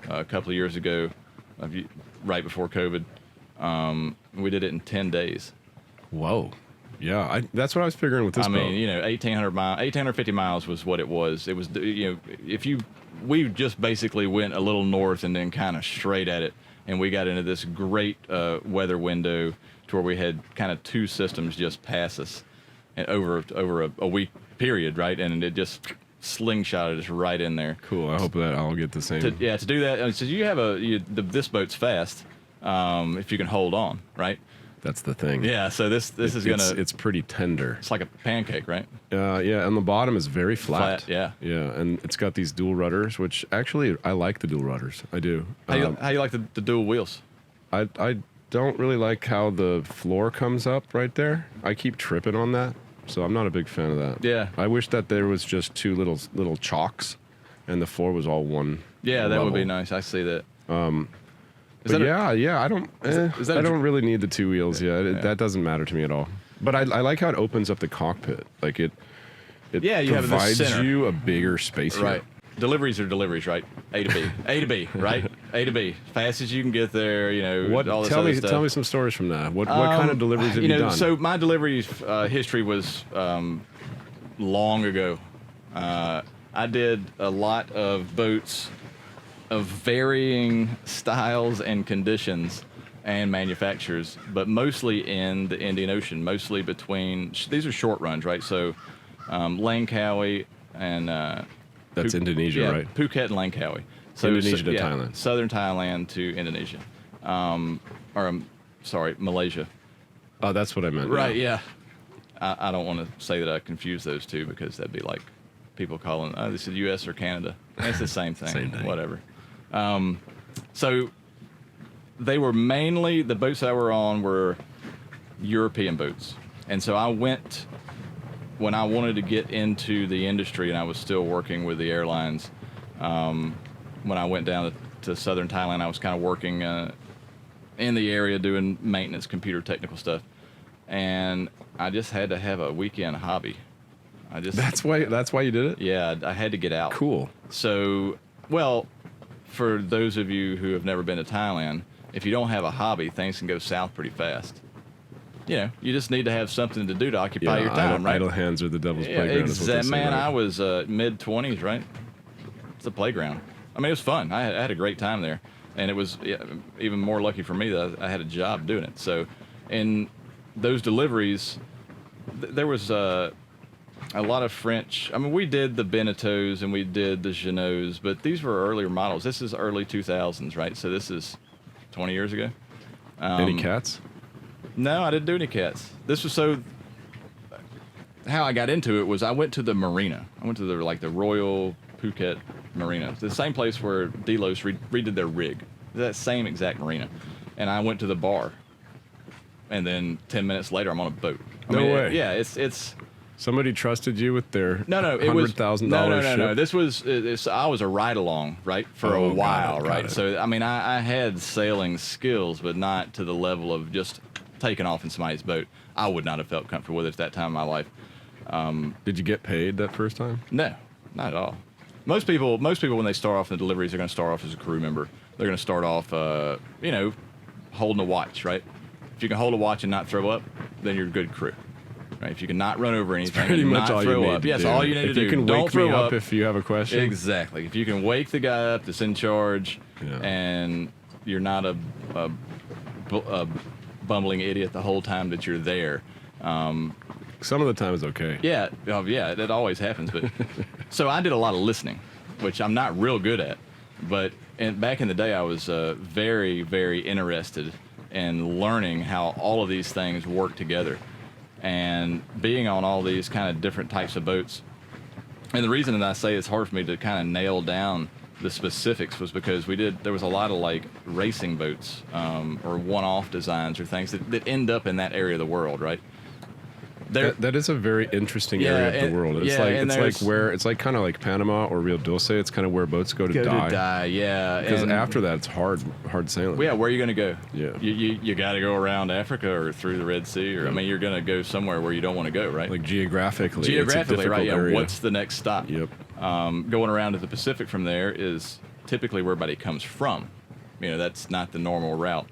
a couple of years ago, right before COVID. We did it in 10 days. Whoa. Yeah, that's what I was figuring with this boat. 1,850 miles was what it was. It was, we just basically went a little north and then kind of straight at it, and we got into this great weather window to where we had kind of 2 systems just pass us, and over a week period, right? And it just slingshotted us right in there. Cool. I hope that I'll get the same. To do that, so you have this boat's fast if you can hold on, right? That's the thing. Yeah, so this is gonna. It's pretty tender. It's like a pancake, right? Yeah, and the bottom is very flat. Yeah. Yeah, and it's got these dual rudders, which actually I like the dual rudders. I do. How you like the dual wheels? I don't really like how the floor comes up right there. I keep tripping on that, so I'm not a big fan of that. Yeah. I wish that there was just 2 little chalks, and the floor was all one. Yeah, that level. would be nice. I see that. But I don't. I don't really need the 2 wheels. Yeah, that doesn't matter to me at all. But I like how it opens up the cockpit. Like it you have provides the center. you a bigger space. Right. Here. Deliveries are deliveries, right? A to B. A to B, right? A to B. Fast as you can get there, all this other stuff. Tell me some stories from that. What kind of deliveries have you done? So my delivery history was long ago. I did a lot of boats of varying styles and conditions and manufacturers, but mostly in the Indian Ocean, mostly between, these are short runs, right? So Langkawi and... That's Indonesia, right? Phuket and Langkawi. So Indonesia to Thailand. Southern Thailand to Indonesia. Malaysia. Oh, that's what I meant. Right, yeah. I don't want to say that I confuse those two because that'd be like people calling, this is U.S. or Canada. It's the same thing. Same thing. Whatever. So they were mainly, the boats I were on were European boats. And so I went, when I wanted to get into the industry and I was still working with the airlines, when I went down to southern Thailand, I was kind of working in the area doing maintenance, computer technical stuff. And I just had to have a weekend hobby. That's why you did it? Yeah, I had to get out. Cool. So, for those of you who have never been to Thailand, if you don't have a hobby, things can go south pretty fast. You just need to have something to do to occupy your time, right? Idle hands are the devil's playground. Exactly. Man, I was mid-20s, right? It's a playground. I mean, it was fun. I had a great time there. And it was even more lucky for me that I had a job doing it. So, in those deliveries, there was a lot of French. I mean, we did the Beneteaus and we did the Genots, but these were earlier models. This is early 2000s, right? So this is 20 years ago. Any cats? No, I didn't do any cats. This was how I got into it was I went to the marina. I went to the Royal Phuket Marina, the same place where Delos redid their rig, that same exact marina. And I went to the bar, and then 10 minutes later, I'm on a boat. No way. Yeah, it's. Somebody trusted you with their $100,000 ship? No. This was I was a ride along, right, for a while, right. So I mean, I had sailing skills, but not to the level of just taking off in somebody's boat. I would not have felt comfortable with it at that time in my life. Did you get paid that first time? No, not at all. Most people when they start off in the deliveries, they're going to start off as a crew member. They're going to start off, holding a watch, right? If you can hold a watch and not throw up, then you're a good crew. Right? If you can not run over anything, pretty and much not all throw you need up. to Yes, do. all you need to do. If you can Don't wake throw me up if you have a question. Exactly. If you can wake the guy up that's in charge, and you're not a bumbling idiot the whole time that you're there. Some of the time is okay. Yeah, that always happens. But so I did a lot of listening, which I'm not real good at. But back in the day, I was very, very interested in learning how all of these things work together. And being on all these kind of different types of boats. And the reason that I say it's hard for me to kind of nail down the specifics was because there was a lot of like racing boats or one-off designs or things that end up in that area of the world, right? That is a very interesting area of the world. It's like kind of like Panama or Rio Dulce. It's kind of where boats go to die. Yeah. Because after that, it's hard sailing. Well, yeah, where are you going to go? Yeah. You got to go around Africa or through the Red Sea, or I mean, you're going to go somewhere where you don't want to go, right? Like geographically, right? Yeah. Area. What's the next stop? Yep. Going around to the Pacific from there is typically where everybody comes from. That's not the normal route,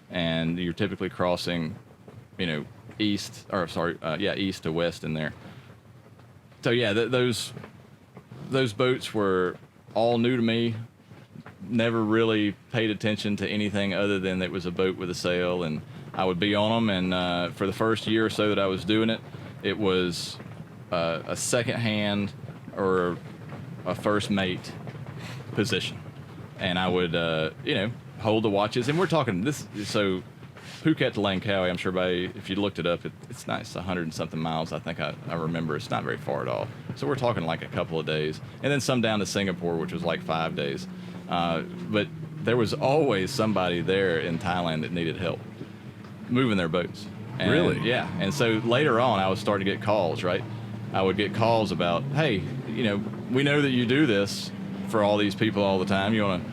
and you're typically crossing, east to west in there. So yeah, those boats were all new to me. Never really paid attention to anything other than it was a boat with a sail, and I would be on them. And for the first year or so that I was doing it, it was a second hand or a first mate position, and I would hold the watches. And we're talking this so. Phuket to Langkawi, I'm sure if you looked it up, it's nice, 100 and something miles. I think I remember. It's not very far at all. So we're talking like a couple of days. And then some down to Singapore, which was like 5 days. But there was always somebody there in Thailand that needed help moving their boats. And, really? Yeah. And so later on, I was starting to get calls, right? I would get calls about, hey, we know that you do this for all these people all the time. You want to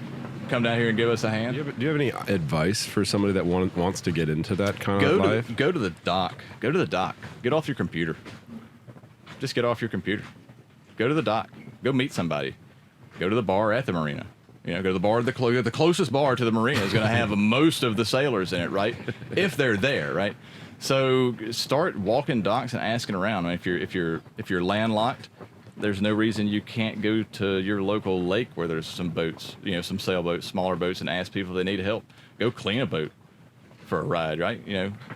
come down here and give us a hand? Do you have any advice for somebody that wants to get into that kind of life? Go to the dock. Go to the dock. Get off your computer. Just get off your computer. Go to the dock. Go meet somebody. Go to the bar at the marina. Go to the bar. The closest bar to the marina is going to have most of the sailors in it, right? If they're there, right? So start walking docks and asking around. I mean, if you're landlocked, there's no reason you can't go to your local lake where there's some boats, some sailboats, smaller boats, and ask people if they need help. Go clean a boat for a ride, right?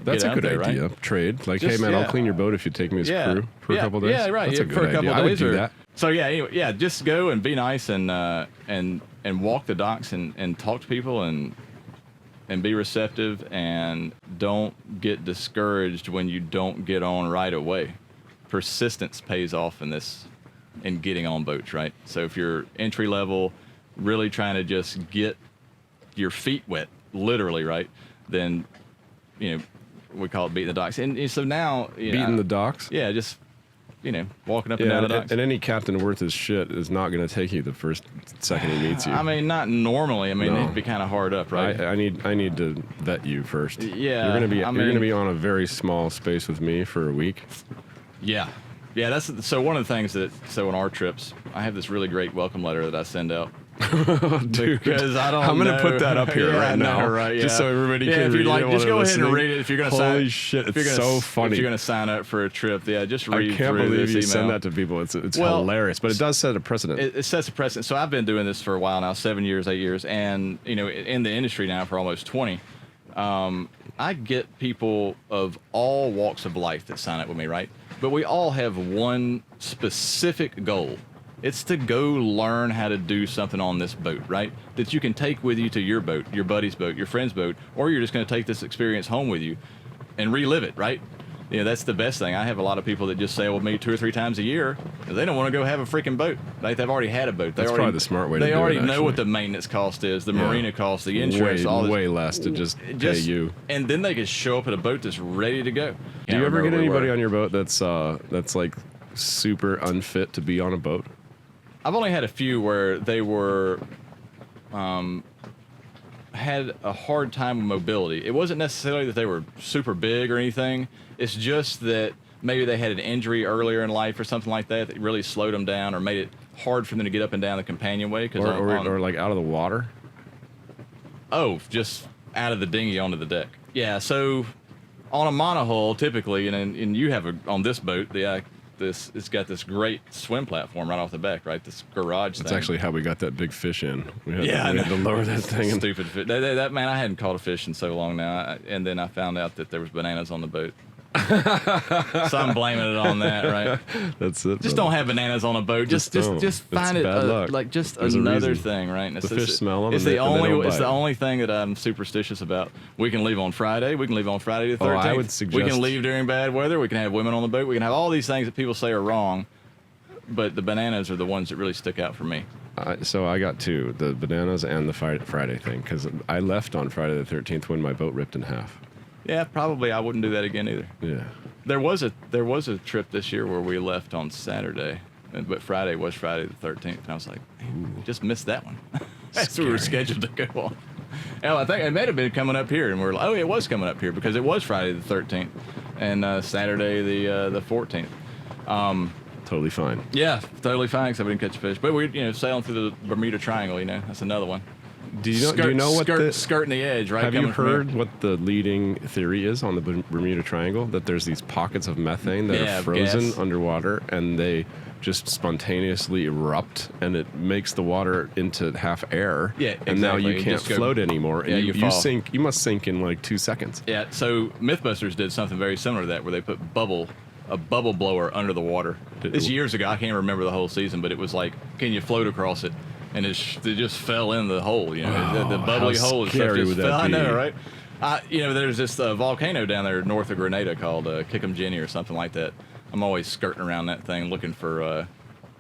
That's a good idea. Right? Trade. Like, hey, man, I'll clean your boat if you take me as crew for a couple of days. Yeah, right. That's a good for a couple idea. of days. I would do that. So, anyway, just go and be nice and walk the docks and talk to people and be receptive, and don't get discouraged when you don't get on right away. Persistence pays off in getting on boats, right? So if you're entry level, really trying to just get your feet wet, literally, right? Then, we call it beating the docks. And so now, beating the docks? Yeah, just, walking up and down the docks. And any captain worth his shit is not going to take you the first second he meets you. I mean, not normally. I mean, it'd be kind of hard up, right? I need to vet you first. Yeah. You're going to be on a very small space with me for a week. Yeah. Yeah, so one of the things on our trips, I have this really great welcome letter that I send out. Dude, because I'm going to put that up here right now, right? Yeah. Just so everybody can if read you'd like, it. Just go ahead and read it. If you're going to sign, holy shit, it's so funny. If you're going to sign up for a trip, just read. I can't through believe this you email. send that to people. It's hilarious, but it does set a precedent. It sets a precedent. So I've been doing this for a while now, 7 years, 8 years, and in the industry now for almost 20. I get people of all walks of life that sign up with me, right? But we all have one specific goal. It's to go learn how to do something on this boat, right? That you can take with you to your boat, your buddy's boat, your friend's boat, or you're just going to take this experience home with you and relive it, right? That's the best thing. I have a lot of people that just sail with me 2 or 3 times a year because they don't want to go have a freaking boat. They've already had a boat. That's probably the smart way to do it. They already know what the maintenance cost is, the marina cost, the insurance, all this. Way less to just pay you. And then they can show up at a boat that's ready to go. Do you ever get anybody on your boat that's like super unfit to be on a boat? I've only had a few where they were had a hard time with mobility. It wasn't necessarily that they were super big or anything. It's just that maybe they had an injury earlier in life or something like that really slowed them down or made it hard for them to get up and down the companionway. Or like out of the water? Oh, just out of the dinghy onto the deck. Yeah, so on a monohull, typically, and you have on this boat, it's got this great swim platform right off the back, right? This garage thing. That's actually how we got that big fish in. We had to lower that thing. Stupid fish. That man, I hadn't caught a fish in so long now, and then I found out that there was bananas on the boat. So I'm blaming it on that, right? That's it. Just don't have bananas on a boat. Just find it like just another thing, right? The fish smell them. It's the only thing that I'm superstitious about. We can leave on Friday. We can leave on Friday the 13th. I would suggest we can leave during bad weather. We can have women on the boat. We can have all these things that people say are wrong, but the bananas are the ones that really stick out for me. So I got 2, the bananas and the Friday thing, because I left on Friday the 13th when my boat ripped in half. Yeah, probably I wouldn't do that again either. Yeah. There was a trip this year where we left on Saturday, but Friday was Friday the 13th, and I was like, man, just missed that one. That's what we were scheduled to go on. Hell, I think it may have been coming up here, and we're like, oh, it was coming up here because it was Friday the 13th and Saturday the 14th. Totally fine. Yeah, totally fine, except we didn't catch a fish. But we sailing through the Bermuda Triangle, that's another one. Do you know what skirting the edge, right? Have you heard what the leading theory is on the Bermuda Triangle? That there's these pockets of methane that are frozen underwater, and they just spontaneously erupt, and it makes the water into half air. Yeah, exactly. And now you can't float anymore. And you you sink. You must sink in like 2 seconds. Yeah. So MythBusters did something very similar to that, where they put a bubble blower under the water. This years ago. I can't remember the whole season, but it was like, can you float across it? And it just fell in the hole, the bubbly hole. How scary would that be? I know, right? There's this volcano down there north of Grenada called Kickhamjini or something like that. I'm always skirting around that thing looking for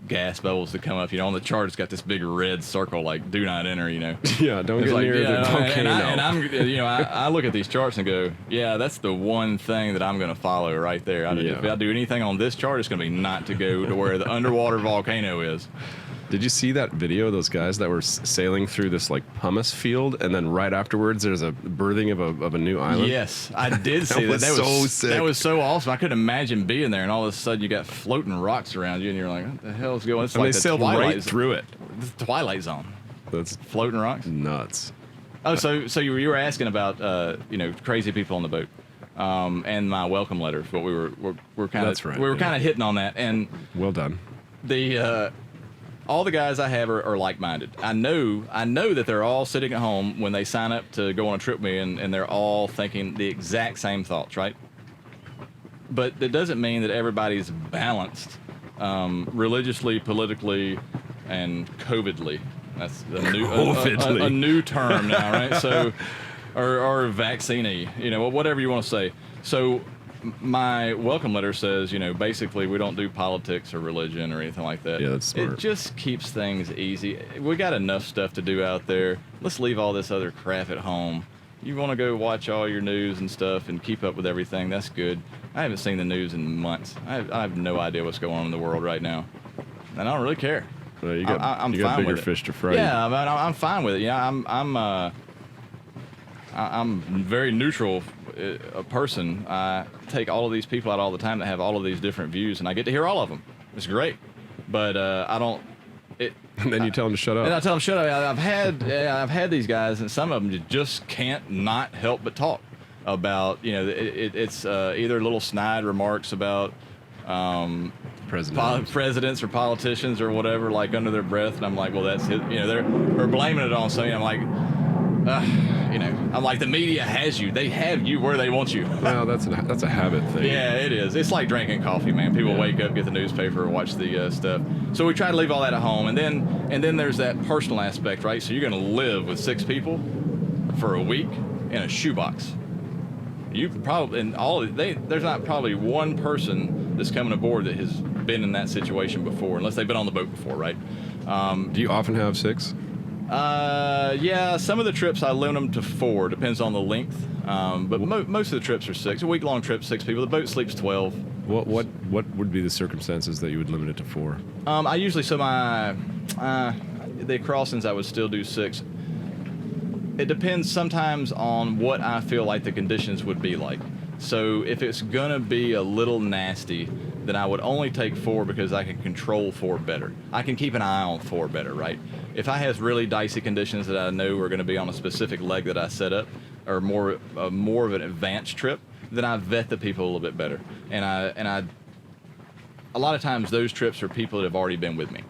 gas bubbles to come up. On the chart, it's got this big red circle like "Do not enter." Yeah, don't get near the volcano. I look at these charts and go, yeah, that's the one thing that I'm going to follow right there. If I do anything on this chart, it's going to be not to go to where the underwater volcano is. Did you see that video of those guys that were sailing through this like pumice field, and then right afterwards there's a birthing of a new island? Yes, I did see that. That was so sick. That was so awesome. I couldn't imagine being there, and all of a sudden you got floating rocks around you, and you're like, what the hell is going on? It's and like they sailed right through it. The Twilight Zone. That's floating rocks. Nuts. Oh, so you were asking about crazy people on the boat, and my welcome letters. But we were kind of kind of hitting on that, and well done. All the guys I have are like-minded. I know that they're all sitting at home when they sign up to go on a trip with me, and they're all thinking the exact same thoughts, right? But that doesn't mean that everybody's balanced religiously, politically, and COVIDly. That's a new term now, right? So, or vaccine-y, whatever you want to say. So my welcome letter says, basically we don't do politics or religion or anything like that. Yeah, that's smart. It just keeps things easy. We got enough stuff to do out there. Let's leave all this other crap at home. You want to go watch all your news and stuff and keep up with everything, that's good. I haven't seen the news in months. I have no idea what's going on in the world right now. And I don't really care. Well, you got bigger fish to fry. Yeah, I'm fine with it. I'm very neutral a person. I take all of these people out all the time that have all of these different views, and I get to hear all of them. It's great, but I don't. And then you tell them to shut up. And I tell them shut up. I've had these guys, and some of them just can't not help but talk about it's either little snide remarks about presidents or politicians or whatever, like under their breath, and I'm like, well, that's it. They're blaming it on something. I'm like. I'm like, the media has you. They have you where they want you. Well, that's a habit thing. Yeah, it is. It's like drinking coffee, man. People wake up, get the newspaper, watch the stuff. So we try to leave all that at home, and then there's that personal aspect, right? So you're going to live with 6 people for a week in a shoebox. You probably there's not probably one person that's coming aboard that has been in that situation before, unless they've been on the boat before, right? Do you often have 6? Yeah, some of the trips I limit them to 4, depends on the length. But most of the trips are 6. A week-long trip, 6 people. The boat sleeps 12. What would be the circumstances that you would limit it to 4? I usually, the crossings I would still do 6. It depends sometimes on what I feel like the conditions would be like. So if it's gonna be a little nasty, then I would only take 4 because I can control 4 better. I can keep an eye on 4 better, right? If I have really dicey conditions that I know are going to be on a specific leg that I set up, or more of an advanced trip, then I vet the people a little bit better. And I a lot of times those trips are people that have already been with me.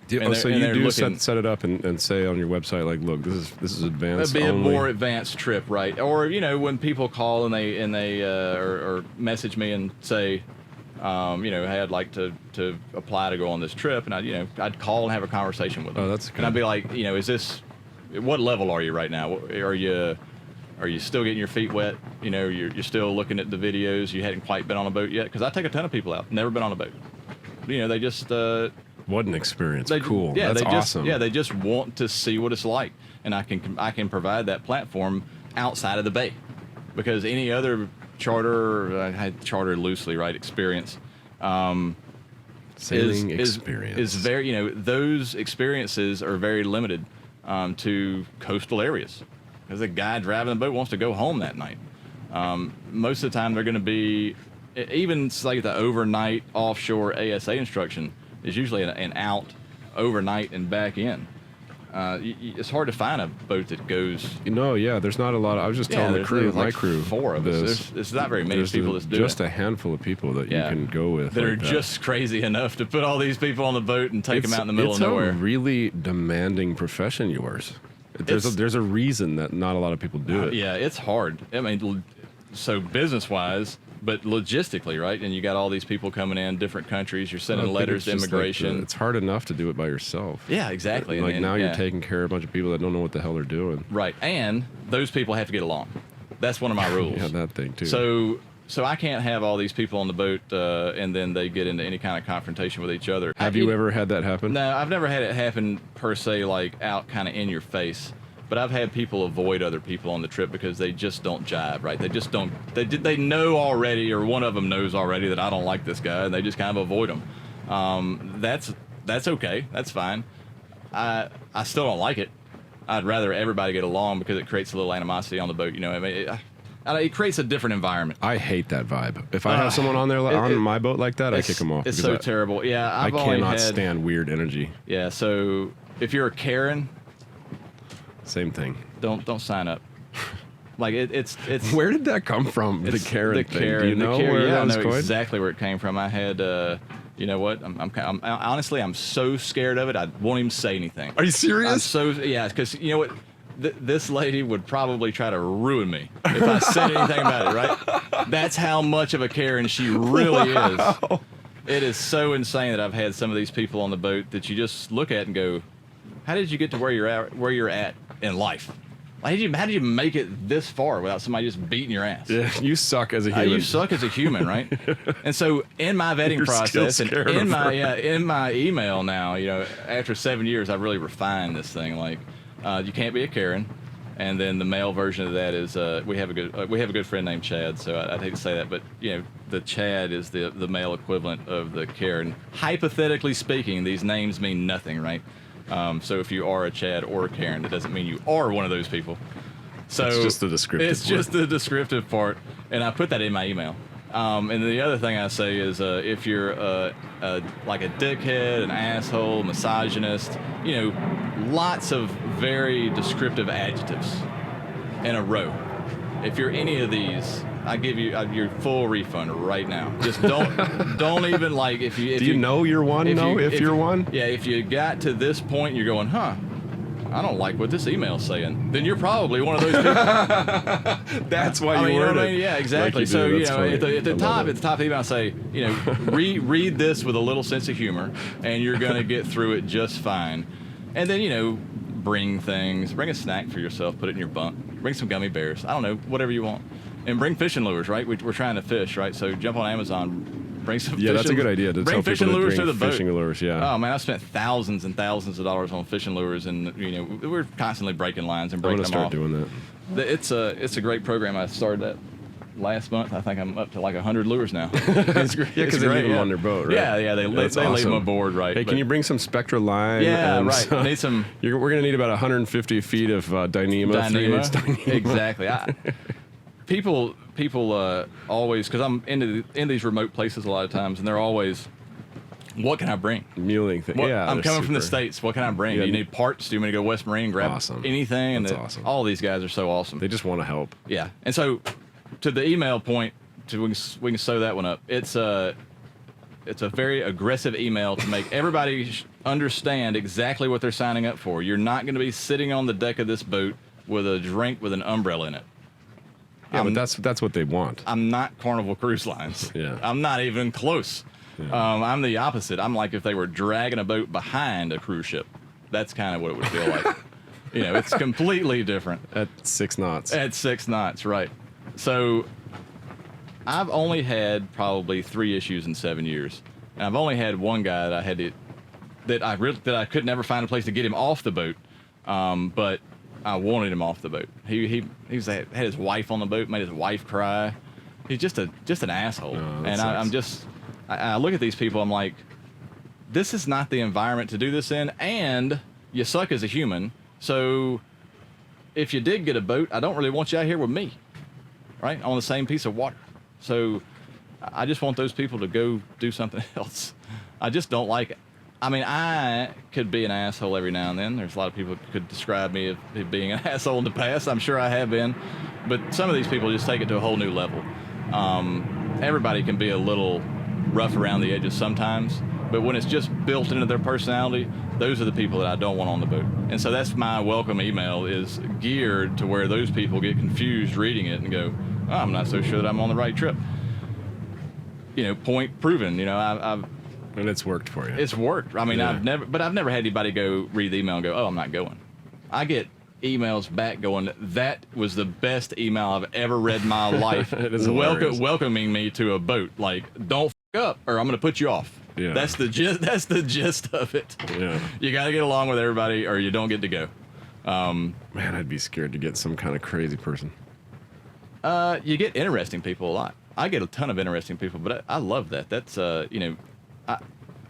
So you do set it up and say on your website, like, look, this is advanced. It'd be only. A more advanced trip, right? Or when people call and they or message me and say, hey, I'd like to apply to go on this trip, and I'd call and have a conversation with them. Oh, that's good. And I'd be like, what level are you right now? Are you still getting your feet wet? You're still looking at the videos. You hadn't quite been on a boat yet, because I take a ton of people out, never been on a boat. They just what an experience! Cool. Yeah, that's awesome. They just want to see what it's like, and I can provide that platform outside of the bay, because any other charter, I had charter loosely, right? Experience. Sailing experience is very, those experiences are very limited to coastal areas, because the guy driving the boat wants to go home that night. Most of the time, they're going to be, even like the overnight offshore ASA instruction is usually an out overnight and back in. It's hard to find a boat that goes. There's not a lot. I was just telling the crew, my like crew, 4 of us. There's not very many people that do just it. a handful of people that you can go with that like are just crazy enough to put all these people on the boat and take them out in the middle of nowhere. It's a really demanding profession, yours. There's a reason that not a lot of people do it. Yeah, it's hard. I mean, so business-wise, but logistically, right? And you got all these people coming in, different countries. You're sending letters to immigration. It's hard enough to do it by yourself. Yeah, exactly. Now you're taking care of a bunch of people that don't know what the hell they're doing. Right, and those people have to get along. That's one of my rules. Yeah, that thing too. So I can't have all these people on the boat and then they get into any kind of confrontation with each other. Have you ever had that happen? No, I've never had it happen per se, like out kind of in your face. But I've had people avoid other people on the trip because they just don't jive, right? They just don't. They know already, or one of them knows already that I don't like this guy, and they just kind of avoid him. That's okay. That's fine. I still don't like it. I'd rather everybody get along because it creates a little animosity on the boat. I mean, it creates a different environment. I hate that vibe. If I have someone on there on my boat like that, I kick them off. It's so terrible. Yeah, I cannot stand weird energy. Yeah, so if you're a Karen, same thing. Don't sign up. Like it's. Where did that come from? The Karen thing. Do you know where I know coined? exactly where it came from. I had. You know what? I'm honestly, I'm so scared of it. I won't even say anything. Are you serious? Because you know what? This lady would probably try to ruin me if I said anything about it, right? That's how much of a Karen she really is. It is so insane that I've had some of these people on the boat that you just look at and go, how did you get to where you're at in life? How did you make it this far without somebody just beating your ass? Yeah, you suck as a human. You suck as a human, right? And so in my vetting process and in my email now, after 7 years, I've really refined this thing. Like, you can't be a Karen, and then the male version of that is we have a good friend named Chad. So I'd hate to say that, but the Chad is the male equivalent of the Karen. Hypothetically speaking, these names mean nothing, right? So if you are a Chad or a Karen, that doesn't mean you are one of those people. So it's just the descriptive. It's just the descriptive part, and I put that in my email. And the other thing I say is, if you're like a dickhead, an asshole, misogynist, lots of very descriptive adjectives in a row. If you're any of these, I give you your full refund right now. Just don't even like if you. Do you know you're one? If you're one. Yeah, if you got to this point, and you're going, I don't like what this email's saying. Then you're probably one of those people. That's why you word it. Yeah, exactly. Like so at the top of the email, I say, read this with a little sense of humor, and you're gonna get through it just fine. And then bring a snack for yourself, put it in your bunk, bring some gummy bears. I don't know, whatever you want. And bring fishing lures, right? We're trying to fish, right? So jump on Amazon, bring some. Yeah, that's a good idea. To bring tell fishing people lures to the boat. Fishing lures, yeah. Oh man, I spent thousands and thousands of dollars on fishing lures, and we're constantly breaking lines and breaking them off. I'm gonna start doing that. It's a great program. I started that last month. I think I'm up to like 100 lures now. It's great. Yeah, because they leave them on their boat, right? Yeah, they leave them aboard, right? Hey, can you bring some Spectra line? Yeah, and right. Need some. We're gonna need about 150 feet of Dyneema. Dyneema. Exactly. People always, because I'm in these remote places a lot of times, and they're always, what can I bring? Muling thing. Yeah, I'm coming from the States. What can I bring? Yeah. Do you need parts? Do you want me to go West Marine and grab anything? That's awesome. All these guys are so awesome. They just want to help. Yeah. And so, to the email point, we can sew that one up. It's a very aggressive email to make everybody understand exactly what they're signing up for. You're not going to be sitting on the deck of this boat with a drink with an umbrella in it. Yeah, but that's what they want. I'm not Carnival Cruise Lines. Yeah. I'm not even close. Yeah. I'm the opposite. I'm like if they were dragging a boat behind a cruise ship. That's kind of what it would feel like. It's completely different. At 6 knots. At 6 knots, right. So I've only had probably 3 issues in 7 years. And I've only had one guy that I could never find a place to get him off the boat. But I wanted him off the boat. He had his wife on the boat, made his wife cry. he's just an asshole. Oh, that And I look at these people, I'm like, this is not the environment to do this in, and you suck as a human. So if you did get a boat, I don't really want you out here with me, right, on the same piece of water. So I just want those people to go do something else. I just don't like it. I mean, I could be an asshole every now and then. There's a lot of people who could describe me as being an asshole in the past. I'm sure I have been. But some of these people just take it to a whole new level. Everybody can be a little rough around the edges sometimes. But when it's just built into their personality, those are the people that I don't want on the boat. And so that's my welcome email, is geared to where those people get confused reading it and go, oh, I'm not so sure that I'm on the right trip. You know, point proven. You know, I've And it's worked for you. It's worked. I mean, Yeah. I've never had anybody go read the email and go, oh, I'm not going. I get emails back going, that was the best email I've ever read in my life. It is hilarious. Welcoming me to a boat. Like, don't f up or I'm going to put you off. Yeah. That's the gist of it. Yeah. You got to get along with everybody or you don't get to go. Man, I'd be scared to get some kind of crazy person. You get interesting people a lot. I get a ton of interesting people, but I love that. That's, you know,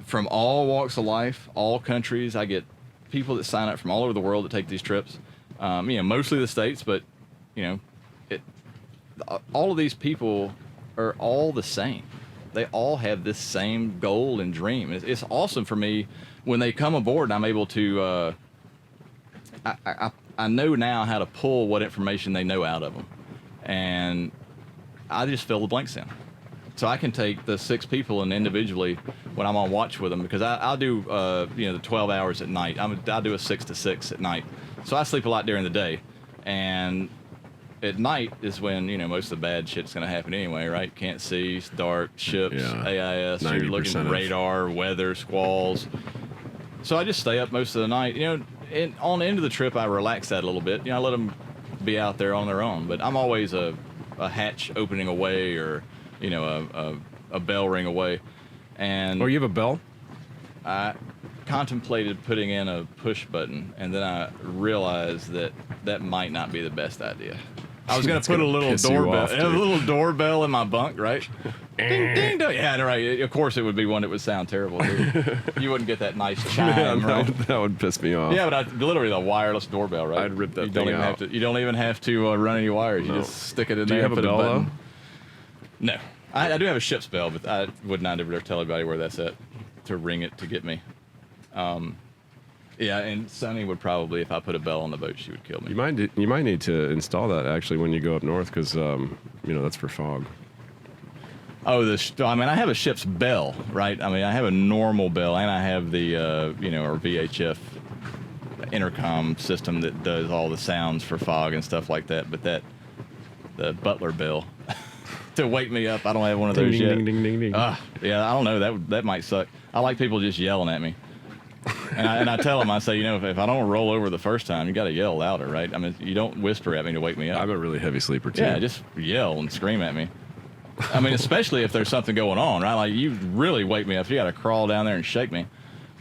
from all walks of life, all countries. I get people that sign up from all over the world that take these trips. You know, mostly the States, but, you know, all of these people are all the same. They all have this same goal and dream. It's awesome for me when they come aboard and I'm able to, I know now how to pull what information they know out of them. And I just fill the blanks in. So I can take the 6 people and individually, when I'm on watch with them, because I'll do, you know, the 12 hours at night. I'll do a 6 to 6 at night. So I sleep a lot during the day. And at night is when, you know, most of the bad shit's going to happen anyway, right? Can't see, it's dark, ships, Yeah. AIS, you're looking at of- radar, weather, squalls. So I just stay up most of the night. You know, and on the end of the trip, I relax that a little bit. You know, I let them be out there on their own. But I'm always a hatch opening away or, you know, a bell ring away. And Oh, you have a bell? I contemplated putting in a push button, and then I realized that might not be the best idea. I was going to put a little piss you doorbell, off, dude. doorbell in my bunk, right? Ding, ding, ding. Yeah, right. Of course, it would be one that would sound terrible. Dude. You wouldn't get that nice chime, Yeah, right? that would piss me off. Yeah, but literally the wireless doorbell, right? I'd rip that you don't thing even out. Have to. You don't even have to run any wires. You No. just stick it in Do there. you have and a put bell, button. though? No, I do have a ship's bell, but I would not ever tell anybody where that's at to ring it to get me. Yeah, and Sunny would probably, if I put a bell on the boat, she would kill me. You might need to install that actually when you go up north because you know that's for fog. Oh, I mean, I have a ship's bell, right? I mean, I have a normal bell, and I have the, you know, our VHF intercom system that does all the sounds for fog and stuff like that. But the Butler bell to wake me up, I don't have one of those Ding, yet. ding, ding, ding, ding. Yeah, I don't know. That might suck. I like people just yelling at me. And I tell them, I say, you know, if I don't roll over the first time, you got to yell louder, right? I mean, you don't whisper at me to wake me up. I'm a really heavy sleeper too. Yeah, just yell and scream at me. I mean, especially if there's something going on, right? Like, you really wake me up. You got to crawl down there and shake me.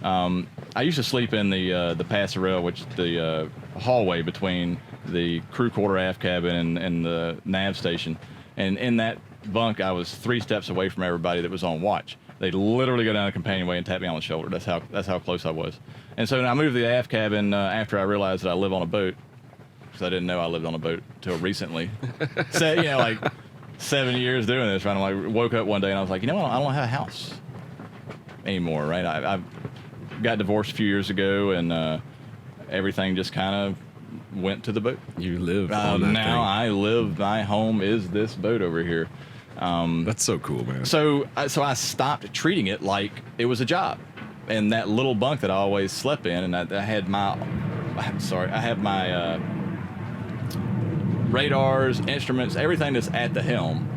I used to sleep in the passerelle, which the hallway between the crew quarter aft cabin and the nav station. And in that bunk, I was 3 steps away from everybody that was on watch. They'd literally go down the companionway and tap me on the shoulder. That's how close I was. And so I moved to the aft cabin after I realized that I live on a boat, because I didn't know I lived on a boat until recently. So, you know, like 7 years doing this, right? I'm like, woke up one day and I was like, you know what? I don't have a house anymore, right? I got divorced a few years ago, and everything just kind of went to the boat. You live on that now thing. I live. My home is this boat over here. That's so cool, man. So I stopped treating it like it was a job. And that little bunk that I always slept in, and I had my radars, instruments, everything that's at the helm,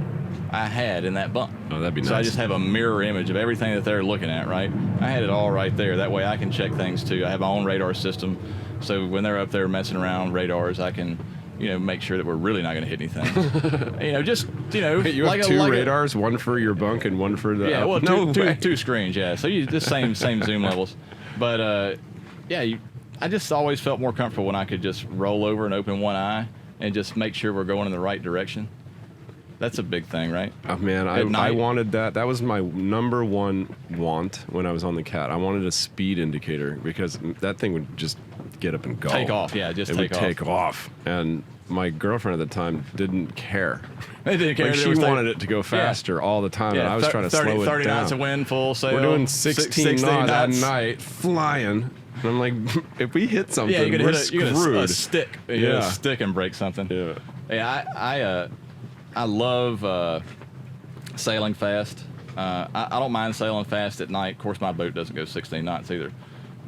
I had in that bunk. Oh, that'd be So I nice. just have a mirror image of everything that they're looking at, right? I had it all right there. That way I can check things too. I have my own radar system. So when they're up there messing around radars, I can, you know, make sure that we're really not going to hit anything. You know, just, you know. You have 2 radars, one for your bunk and one for the... Yeah, well, no way. two screens, yeah. So you the same zoom levels. But, yeah, I just always felt more comfortable when I could just roll over and open one eye and just make sure we're going in the right direction. That's a big thing, right? Oh, man, I wanted that. That was my number one want when I was on the Cat. I wanted a speed indicator because that thing would just get up and go. Take off, yeah, just take off. It would take off. And my girlfriend at the time didn't care. They didn't care. Like, she wanted it to go faster all the time, and I was trying to slow it down. 30 knots of wind, full sail. We're doing 16 knots at night, flying. And I'm like, if we hit something, we're screwed. You get a stick. You get a stick and break something. Yeah. Yeah, I love sailing fast. I don't mind sailing fast at night. Of course, my boat doesn't go 16 knots either.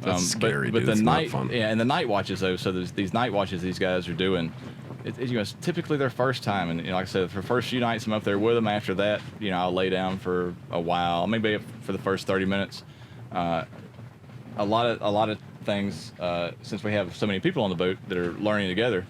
That's scary, but dude. the It's night, not fun. yeah, and the night watches though. So there's these night watches these guys are doing. It's typically their first time, and like I said, for the first few nights I'm up there with them. After that, I'll lay down for a while, maybe for the first 30 minutes. A lot of things, since we have so many people on the boat that are learning together,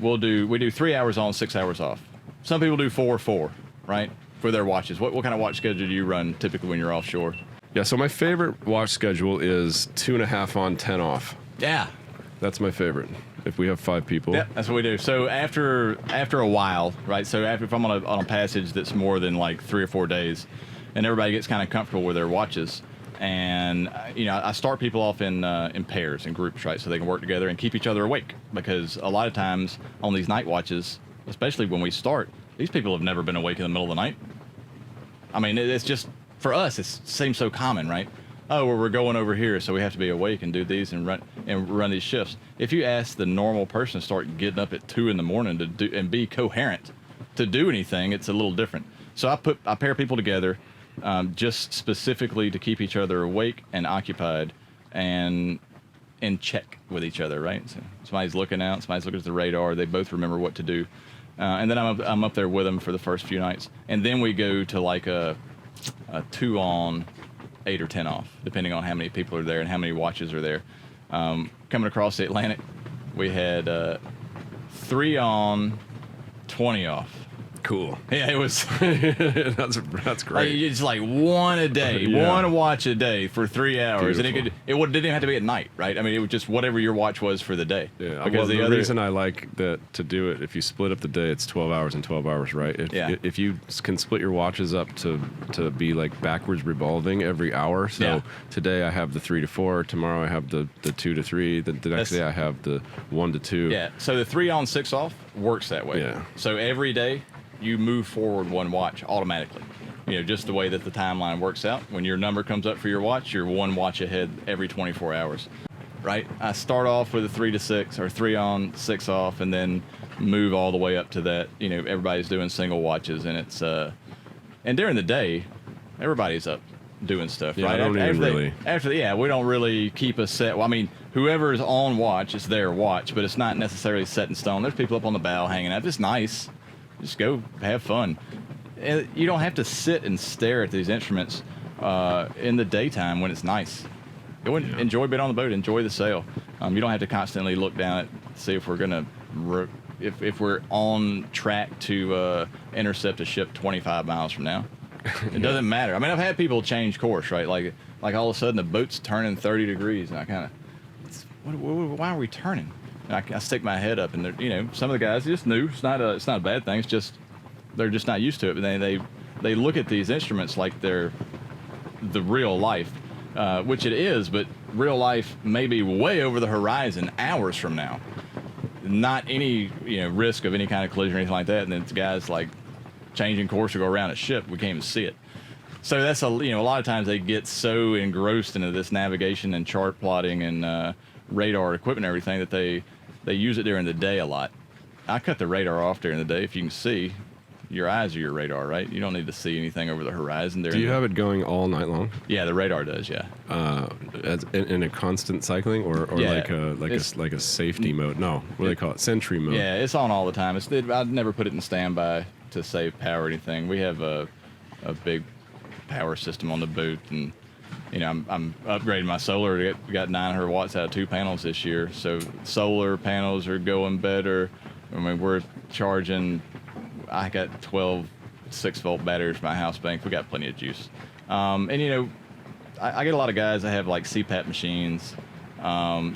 we do 3 hours on, 6 hours off. Some people do 4-4, right, for their watches. What kind of watch schedule do you run typically when you're offshore? Yeah, so my favorite watch schedule is 2.5 on, 10 off. Yeah. That's my favorite. If we have 5 people. Yeah, that's what we do. So after a while, right? So if I'm on a passage that's more than like 3 or 4 days, and everybody gets kind of comfortable with their watches, and I start people off in pairs and groups, right? So they can work together and keep each other awake, because a lot of times on these night watches, especially when we start, these people have never been awake in the middle of the night. I mean, it's just, for us, it seems so common, right? Oh, well, we're going over here, so we have to be awake and do these and run these shifts. If you ask the normal person to start getting up at 2 in the morning to do and be coherent to do anything, it's a little different. So I pair people together just specifically to keep each other awake and occupied and in check with each other, right? So somebody's looking out, somebody's looking at the radar. They both remember what to do, and then I'm up there with them for the first few nights, and then we go to like a 2 on, 8 or 10 off, depending on how many people are there and how many watches are there. Coming across the Atlantic, we had 3 on, 20 off. Cool. Yeah, it was. That's great. Like, it's like one a day, Yeah. one watch a day for 3 hours, Beautiful. and it didn't have to be at night, right? I mean, it was just whatever your watch was for the day. Yeah. Because the reason I like that to do it, if you split up the day, it's 12 hours and 12 hours, right? If you can split your watches up to be like backwards revolving every hour. So today I have the 3 to 4. Tomorrow I have the 2 to 3. The next day I have the 1 to 2. Yeah. So the 3 on, 6 off works that way. Yeah. So every day you move forward 1 watch automatically. Just the way that the timeline works out. When your number comes up for your watch, you're 1 watch ahead every 24 hours, right? I start off with a 3 to 6 or 3 on, 6 off, and then move all the way up to that. Everybody's doing single watches, and it's and during the day, everybody's up doing stuff, right? We don't really keep a set. Well, I mean, whoever is on watch, it's their watch, but it's not necessarily set in stone. There's people up on the bow hanging out. It's nice. Just go have fun. And you don't have to sit and stare at these instruments in the daytime when it's nice. Go and enjoy being on the boat. Enjoy the sail. You don't have to constantly look down at see if we're gonna if we're on track to intercept a ship 25 miles from now. It doesn't matter. I mean, I've had people change course, right? Like all of a sudden the boat's turning 30 degrees, and I kind of, why are we turning? And I stick my head up, and some of the guys just knew. It's not a bad thing. It's just they're just not used to it. But they look at these instruments like they're the real life, which it is. But real life may be way over the horizon, hours from now. Not any risk of any kind of collision or anything like that. And then the guys like changing course to go around a ship, we can't even see it. So that's a lot of times they get so engrossed into this navigation and chart plotting and radar equipment and everything that they use it during the day a lot. I cut the radar off during the day. If you can see, your eyes are your radar, right? You don't need to see anything over the horizon. Do you have it going all night long? Yeah, the radar does. Yeah. In a constant cycling or like a safety mode? No, what do they call it? Sentry mode. Yeah, it's on all the time. I'd never put it in standby to save power or anything. We have a big power system on the boat, and I'm upgrading my solar. We got 900 watts out of 2 panels this year, so solar panels are going better. I mean, we're charging. I got 12 6-volt batteries for my house bank. We got plenty of juice. And I get a lot of guys that have like CPAP machines,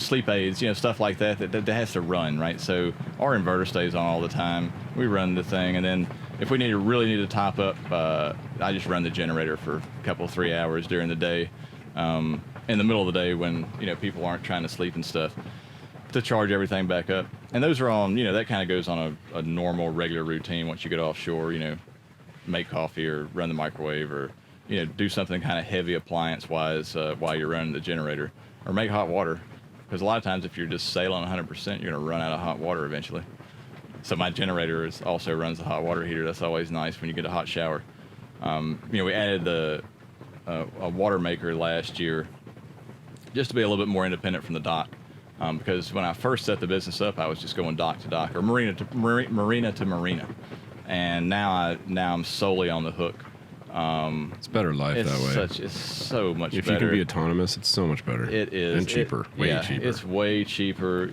sleep aids, stuff like that has to run, right? So our inverter stays on all the time. We run the thing, and then if we really need to top up, I just run the generator for a couple, 3 hours during the day, in the middle of the day when people aren't trying to sleep and stuff, to charge everything back up. And those are on, that kind of goes on a normal, regular routine once you get offshore, make coffee or run the microwave or, do something kind of heavy appliance-wise while you're running the generator, or make hot water. Because a lot of times if you're just sailing 100%, you're going to run out of hot water eventually. So my generator also runs the hot water heater. That's always nice when you get a hot shower. We added a water maker last year just to be a little bit more independent from the dock. Because when I first set the business up, I was just going dock to dock or marina to marina. And now I'm solely on the hook. It's better life that way. It's so much better. If you can be autonomous, it's so much better. It is. And cheaper. Way cheaper. It's way cheaper.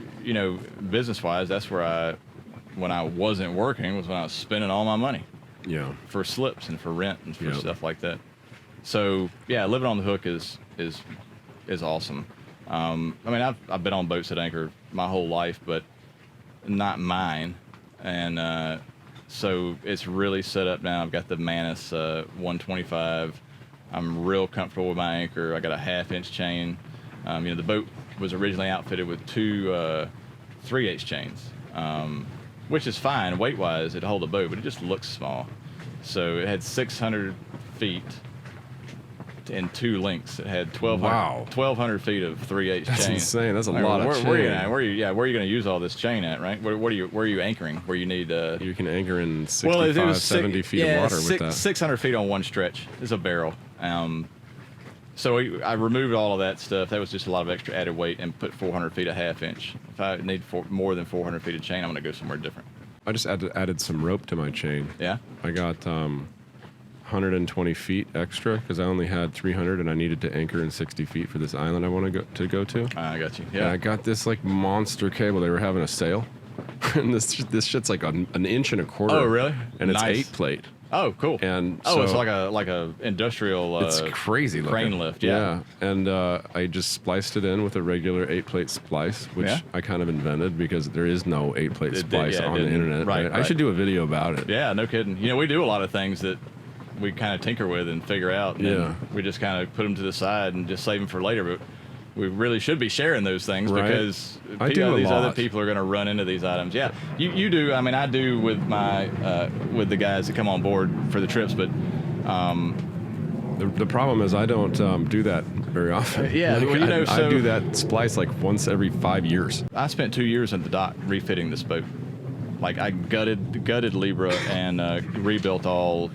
Business-wise, that's where when I wasn't working, was when I was spending all my money. Yeah. For slips and for rent and for stuff like that. So, yeah, living on the hook is awesome. I've been on boats at anchor my whole life, but not mine. And so it's really set up now. I've got the Manus 125. I'm real comfortable with my anchor. I got a 1/2-inch chain. The boat was originally outfitted with two 3/8 chains, which is fine weight-wise. It hold a boat, but it just looks small. So it had 600 feet in 2 links. It had 1,200 feet of 3/8 chain. That's insane. That's a lot of chain. Where are you going to use all this chain at, right? Where are you anchoring? Where you need... you can anchor in 65, 70 feet of water with that. 600 feet on one stretch is a barrel. So I removed all of that stuff. That was just a lot of extra added weight and put 400 feet a 1/2-inch. If I need more than 400 feet of chain, I'm going to go somewhere different. I just added some rope to my chain. Yeah? I got 120 feet extra because I only had 300 and I needed to anchor in 60 feet for this island I want to go to. I got you. Yeah. And I got this monster cable. They were having a sale, and this shit's like an 1.25 inches. Oh, really? And it's nice. 8 plate. Oh, cool. And it's like a industrial. It's crazy crane lift. Yeah. And I just spliced it in with a regular 8-plate splice, which I kind of invented because there is no 8-plate splice on the internet. Right. I should do a video about it. Yeah, no kidding. We do a lot of things that we kind of tinker with and figure out. And we just kind of put them to the side and just save them for later. But we really should be sharing those things because these other people are going to run into these items. Yeah, you do. I do with my with the guys that come on board for the trips, but the problem is I don't do that very often. Yeah, I do that splice once every 5 years. I spent 2 years at the dock refitting this boat. I gutted Libra and rebuilt all,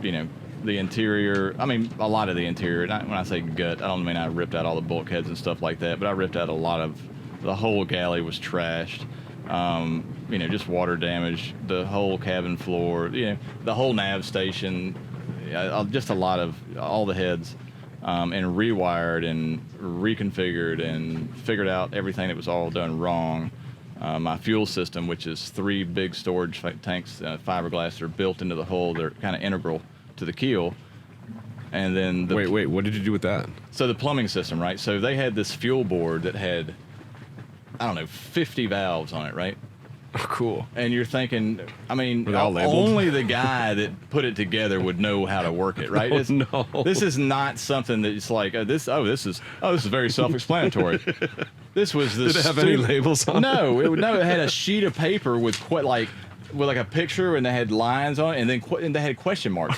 the interior. A lot of the interior. When I say gut, I don't mean I ripped out all the bulkheads and stuff like that, but I ripped out a lot of, the whole galley was trashed. Just water damage, the whole cabin floor, the whole nav station, just a lot of, all the heads, and rewired and reconfigured and figured out everything that was all done wrong. My fuel system, which is 3 big storage tanks, fiberglass, that are built into the hull. They're kind of integral to the keel. And then wait, what did you do with that? So the plumbing system, right? So they had this fuel board that had, 50 valves on it, right? Oh, cool. And you're thinking, only the guy that put it together would know how to work it, right? No. This is not something that's like this is very self-explanatory. This was this. Did it have any labels on it? No, it had a sheet of paper with a picture, and they had lines on it, and they had question marks.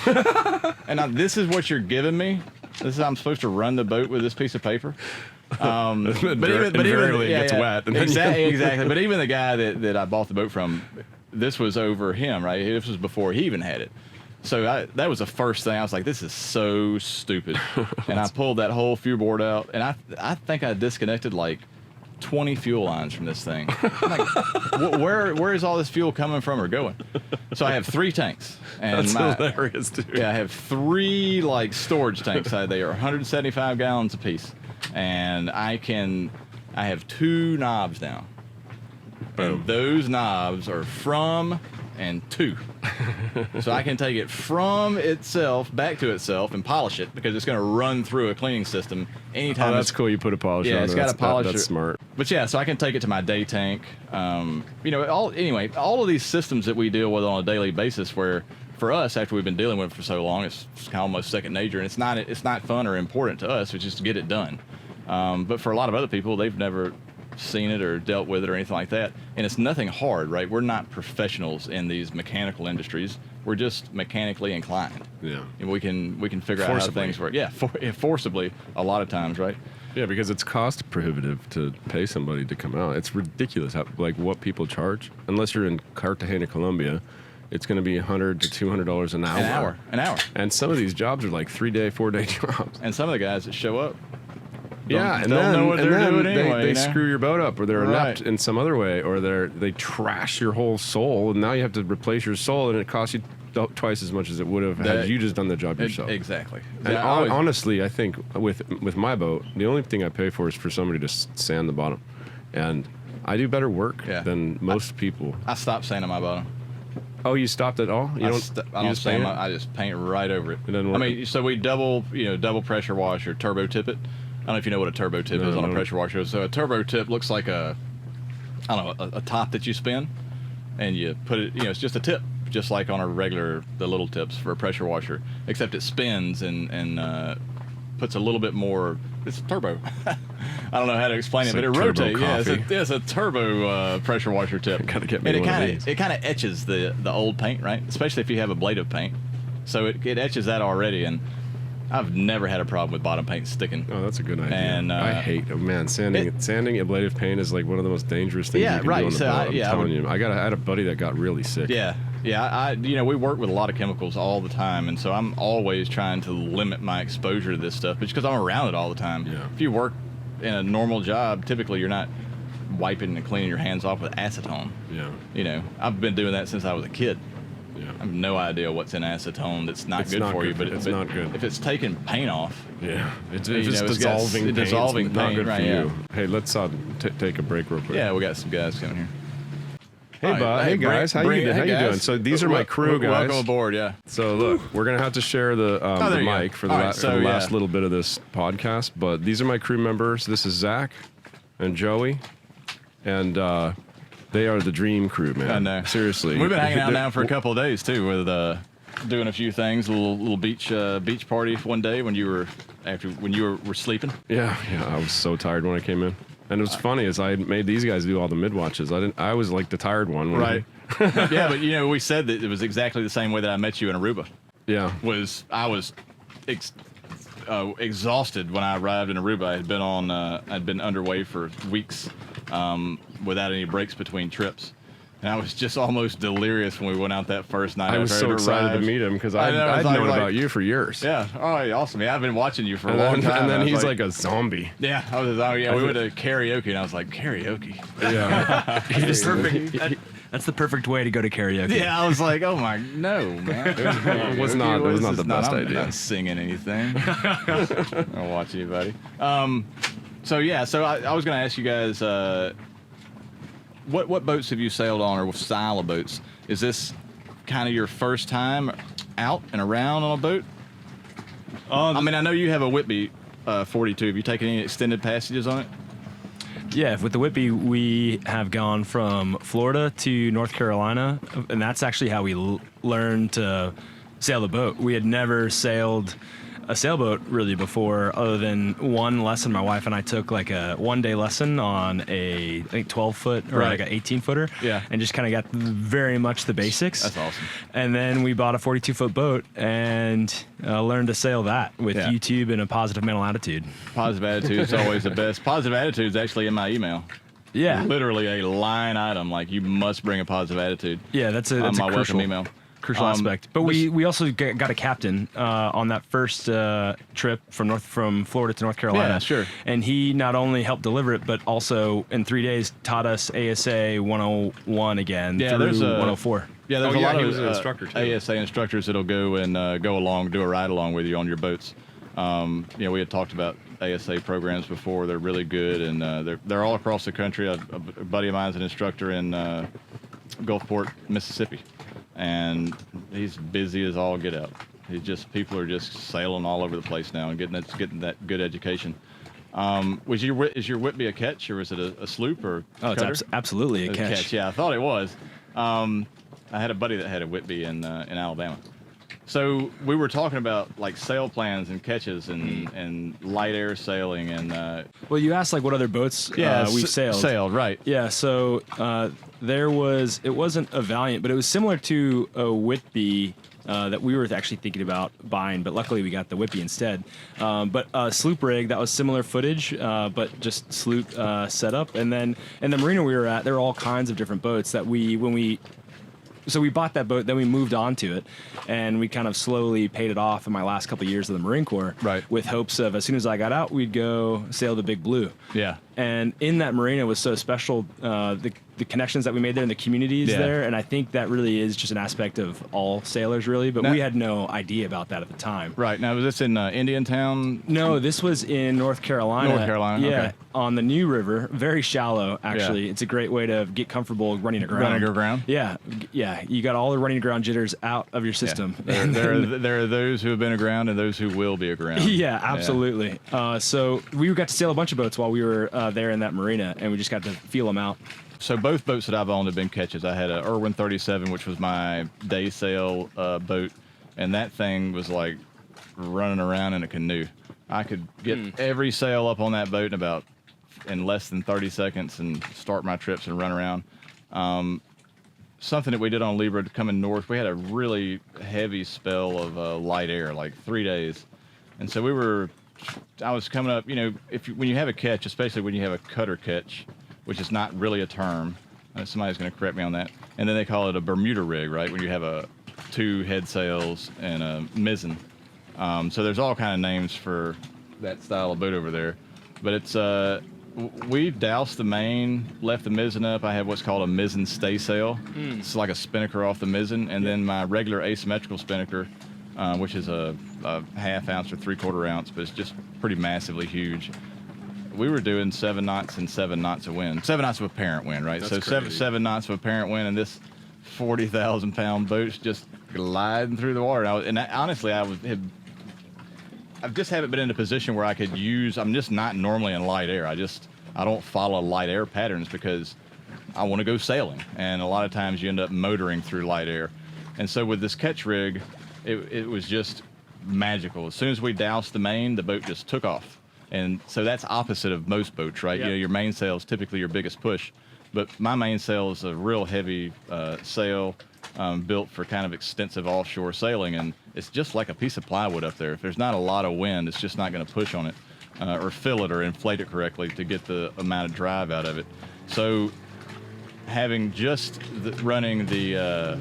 And this is what you're giving me. This is how I'm supposed to run the boat with this piece of paper. But invariably it gets wet. Exactly. But even the guy that I bought the boat from, this was over him, right? This was before he even had it. So that was the first thing. I was like, this is so stupid. And I pulled that whole fuel board out, and I think I disconnected 20 fuel lines from this thing. I'm like, where is all this fuel coming from or going? So I have 3 tanks. And that's hilarious, dude. Yeah, I have 3 storage tanks. They are 175 gallons apiece. And I have 2 knobs now. Boom. And those knobs are from and to. So I can take it from itself back to itself and polish it because it's going to run through a cleaning system anytime. Oh, that's cool. You put a polisher on it. Yeah, it's got a polisher. That's smart. But yeah, so I can take it to my day tank. All of these systems that we deal with on a daily basis where for us, after we've been dealing with it for so long, it's kind of almost second nature, and it's not fun or important to us. It's just to get it done. But for a lot of other people, they've never seen it or dealt with it or anything like that, and it's nothing hard, right? We're not professionals in these mechanical industries. We're just mechanically inclined. Yeah. And we can figure out how things work. Yeah, forcibly a lot of times, right? Yeah, because it's cost prohibitive to pay somebody to come out. It's ridiculous how, like, what people charge. Unless you're in Cartagena, Colombia, it's going to be $100 to $200 an hour. An hour. And some of these jobs are like 3-day, 4-day jobs. And some of the guys that show up, yeah, and they'll then, know what and they're then doing anyway, they you know? screw your boat up, or they're Right. inept in some other way, or they trash your whole sole, and now you have to replace your sole, and it costs you twice as much as it would have had you just done the job yourself. Exactly. And honestly, I think with my boat, the only thing I pay for is for somebody to sand the bottom, and I do better work than most people. I stopped sanding my bottom. Oh, you stopped at all? You I don't just sand I just paint right over it. It doesn't work? I mean, so we double pressure wash or turbo tip it. I don't know if you know what a turbo tip is on a pressure washer. So a turbo tip looks like a top that you spin, and you put it, it's just a tip, just like on the little tips for a pressure washer, except it spins and puts a little bit more. It's a turbo. I don't know how to explain it, but it rotates. Yeah, it's a turbo pressure washer tip. Gotta get me and one of these. it kind of etches the old paint, right? Especially if you have a blade of paint. So it etches that already, and I've never had a problem with bottom paint sticking. Oh, that's a good idea. And I hate, sanding a blade of paint is like one of the most dangerous things you can do on the boat. I'm telling you. I had a buddy that got really sick. Yeah. We work with a lot of chemicals all the time, and so I'm always trying to limit my exposure to this stuff, because I'm around it all the time. Yeah. If you work in a normal job, typically you're not wiping and cleaning your hands off with acetone. Yeah. I've been doing that since I was a kid. Yeah. I have no idea what's in acetone that's not good for you, but it's not good. If it's taking paint off, if it's dissolving paint, dissolving it's not paint, good right, for yeah. you. Hey, let's take a break real quick. yeah, we got some guys coming here. Hey, bud. Hey, guys. How you doing? So these are my crew, guys. Welcome aboard, yeah. So look, we're gonna have to share the mic for the last little bit of this podcast. But these are my crew members. This is Zach and Joey, and they are the dream crew, man. I know. Seriously, We've been hanging out now for a couple of days too, with doing a few things. A little beach party one day when you were sleeping. Yeah. I was so tired when I came in. And it was funny as I made these guys do all the mid-watches. I was like the tired one. Right. Yeah, but we said that it was exactly the same way that I met you in Aruba. Yeah. I was exhausted when I arrived in Aruba. I'd been underway for weeks without any breaks between trips. And I was just almost delirious when we went out that first night. I was so excited to meet him because I'd known about you for years. Yeah. Oh, yeah, awesome. Yeah, I've been watching you for a long time. And then he's like a zombie. Yeah. I was a zombie. Yeah, we went to karaoke, and I was like, karaoke? Yeah. That's the perfect way to go to karaoke. Yeah, I was like, oh my, no, man. It was not the best idea. I'm not singing anything. I don't watch anybody. So I was going to ask you guys, what boats have you sailed on, or what style of boats? Is this kind of your first time out and around on a boat? I mean, I know you have a Whitby 42. Have you taken any extended passages on it? Yeah, with the Whitby, we have gone from Florida to North Carolina, and that's actually how we learned to sail the boat. We had never sailed a sailboat really before, other than one lesson my wife and I took, like a one-day lesson on a, I think, 12-foot or like an 18-footer. Yeah. And just kind of got very much the basics. That's awesome. And then we bought a 42-foot boat and learned to sail that with YouTube and a positive mental attitude. Positive attitude is always the best. Positive attitude is actually in my email. Yeah. Literally a line item, like, you must bring a positive attitude. Yeah, that's a my crucial welcome email. Crucial aspect. But we also got a captain on that first trip from Florida to North Carolina. Yeah, sure. And he not only helped deliver it, but also in 3 days taught us ASA 101 again through 104. Yeah, there's a lot he of was an instructor too. ASA instructors that'll go and go along, do a ride along with you on your boats. We had talked about ASA programs before. They're really good, and they're all across the country. A buddy of mine is an instructor in Gulfport, Mississippi, and he's busy as all get out. People are just sailing all over the place now and getting that good education. Is your Whitby a Ketch, or is it a sloop or? Oh, it's absolutely a Ketch. Yeah, I thought it was. I had a buddy that had a Whitby in Alabama. So we were talking about like sail plans and catches and light air sailing and Well, you asked like what other boats we've sailed. Sailed, right? Yeah, so it wasn't a Valiant, but it was similar to a Whitby that we were actually thinking about buying, but luckily we got the Whitby instead. But Sloop rig, that was similar footage, but just Sloop setup. And then in the marina we were at, there were all kinds of different boats that so we bought that boat, then we moved on to it, and we kind of slowly paid it off in my last couple of years of the Marine Corps, right? With hopes of as soon as I got out, we'd go sail the Big Blue. Yeah. And in that marina was so special, the connections that we made there and the communities there, and I think that really is just an aspect of all sailors, really. But we had no idea about that at the time. Right. Now, was this in Indiantown? No, this was in North Carolina. North Carolina, yeah, okay. On the New River, very shallow. Actually, it's a great way to get comfortable running aground. Running aground. Yeah, yeah. You got all the running aground jitters out of your system. Yeah. There are those who have been aground and those who will be aground. Yeah, absolutely. Yeah. So we got to sail a bunch of boats while we were there in that marina, and we just got to feel them out. So both boats that I've owned have been Ketches. I had a Irwin 37, which was my day sail boat, and that thing was like running around in a canoe. I could get every sail up on that boat in less than 30 seconds and start my trips and run around. Something that we did on Libra coming north, we had a really heavy spell of light air, like 3 days. And so I was coming up, when you have a catch, especially when you have a cutter catch, which is not really a term. Somebody's going to correct me on that. And then they call it a Bermuda rig, right? When you have two head sails and a mizzen. So there's all kind of names for that style of boat over there. But it's we doused the main, left the mizzen up. I have what's called a mizzen stay sail. It's like a spinnaker off the mizzen, and then my regular asymmetrical spinnaker, which is a half ounce or 3/4 ounce, but it's just pretty massively huge. We were doing 7 knots and 7 knots of wind. 7 knots of apparent wind, right? That's so crazy. seven knots of apparent wind, and this 40,000-pound boat's just gliding through the water. Honestly, I've just haven't been in a position where I could use. I'm just not normally in light air. I don't follow light air patterns because I want to go sailing, and a lot of times you end up motoring through light air. And so with this Ketch rig, it was just magical. As soon as we doused the main, the boat just took off. And so that's opposite of most boats, right? Yep. Your mainsail is typically your biggest push. But my mainsail is a real heavy sail built for kind of extensive offshore sailing. And it's just like a piece of plywood up there. If there's not a lot of wind, it's just not going to push on it or fill it or inflate it correctly to get the amount of drive out of it. So having running the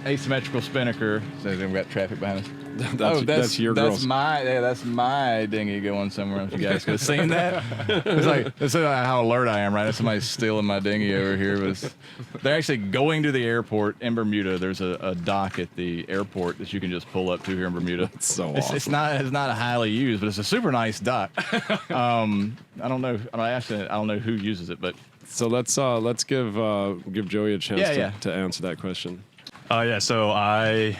asymmetrical spinnaker, so we've got traffic behind us. That's your girls. That's my dinghy going somewhere. If you guys could have seen that, that's how alert I am. Right, somebody's stealing my dinghy over here. They're actually going to the airport in Bermuda. There's a dock at the airport that you can just pull up to here in Bermuda. It's so awesome. It's not highly used, but it's a super nice dock. I don't know. I don't know who uses it, but So let's give Joey a chance to answer that question. So I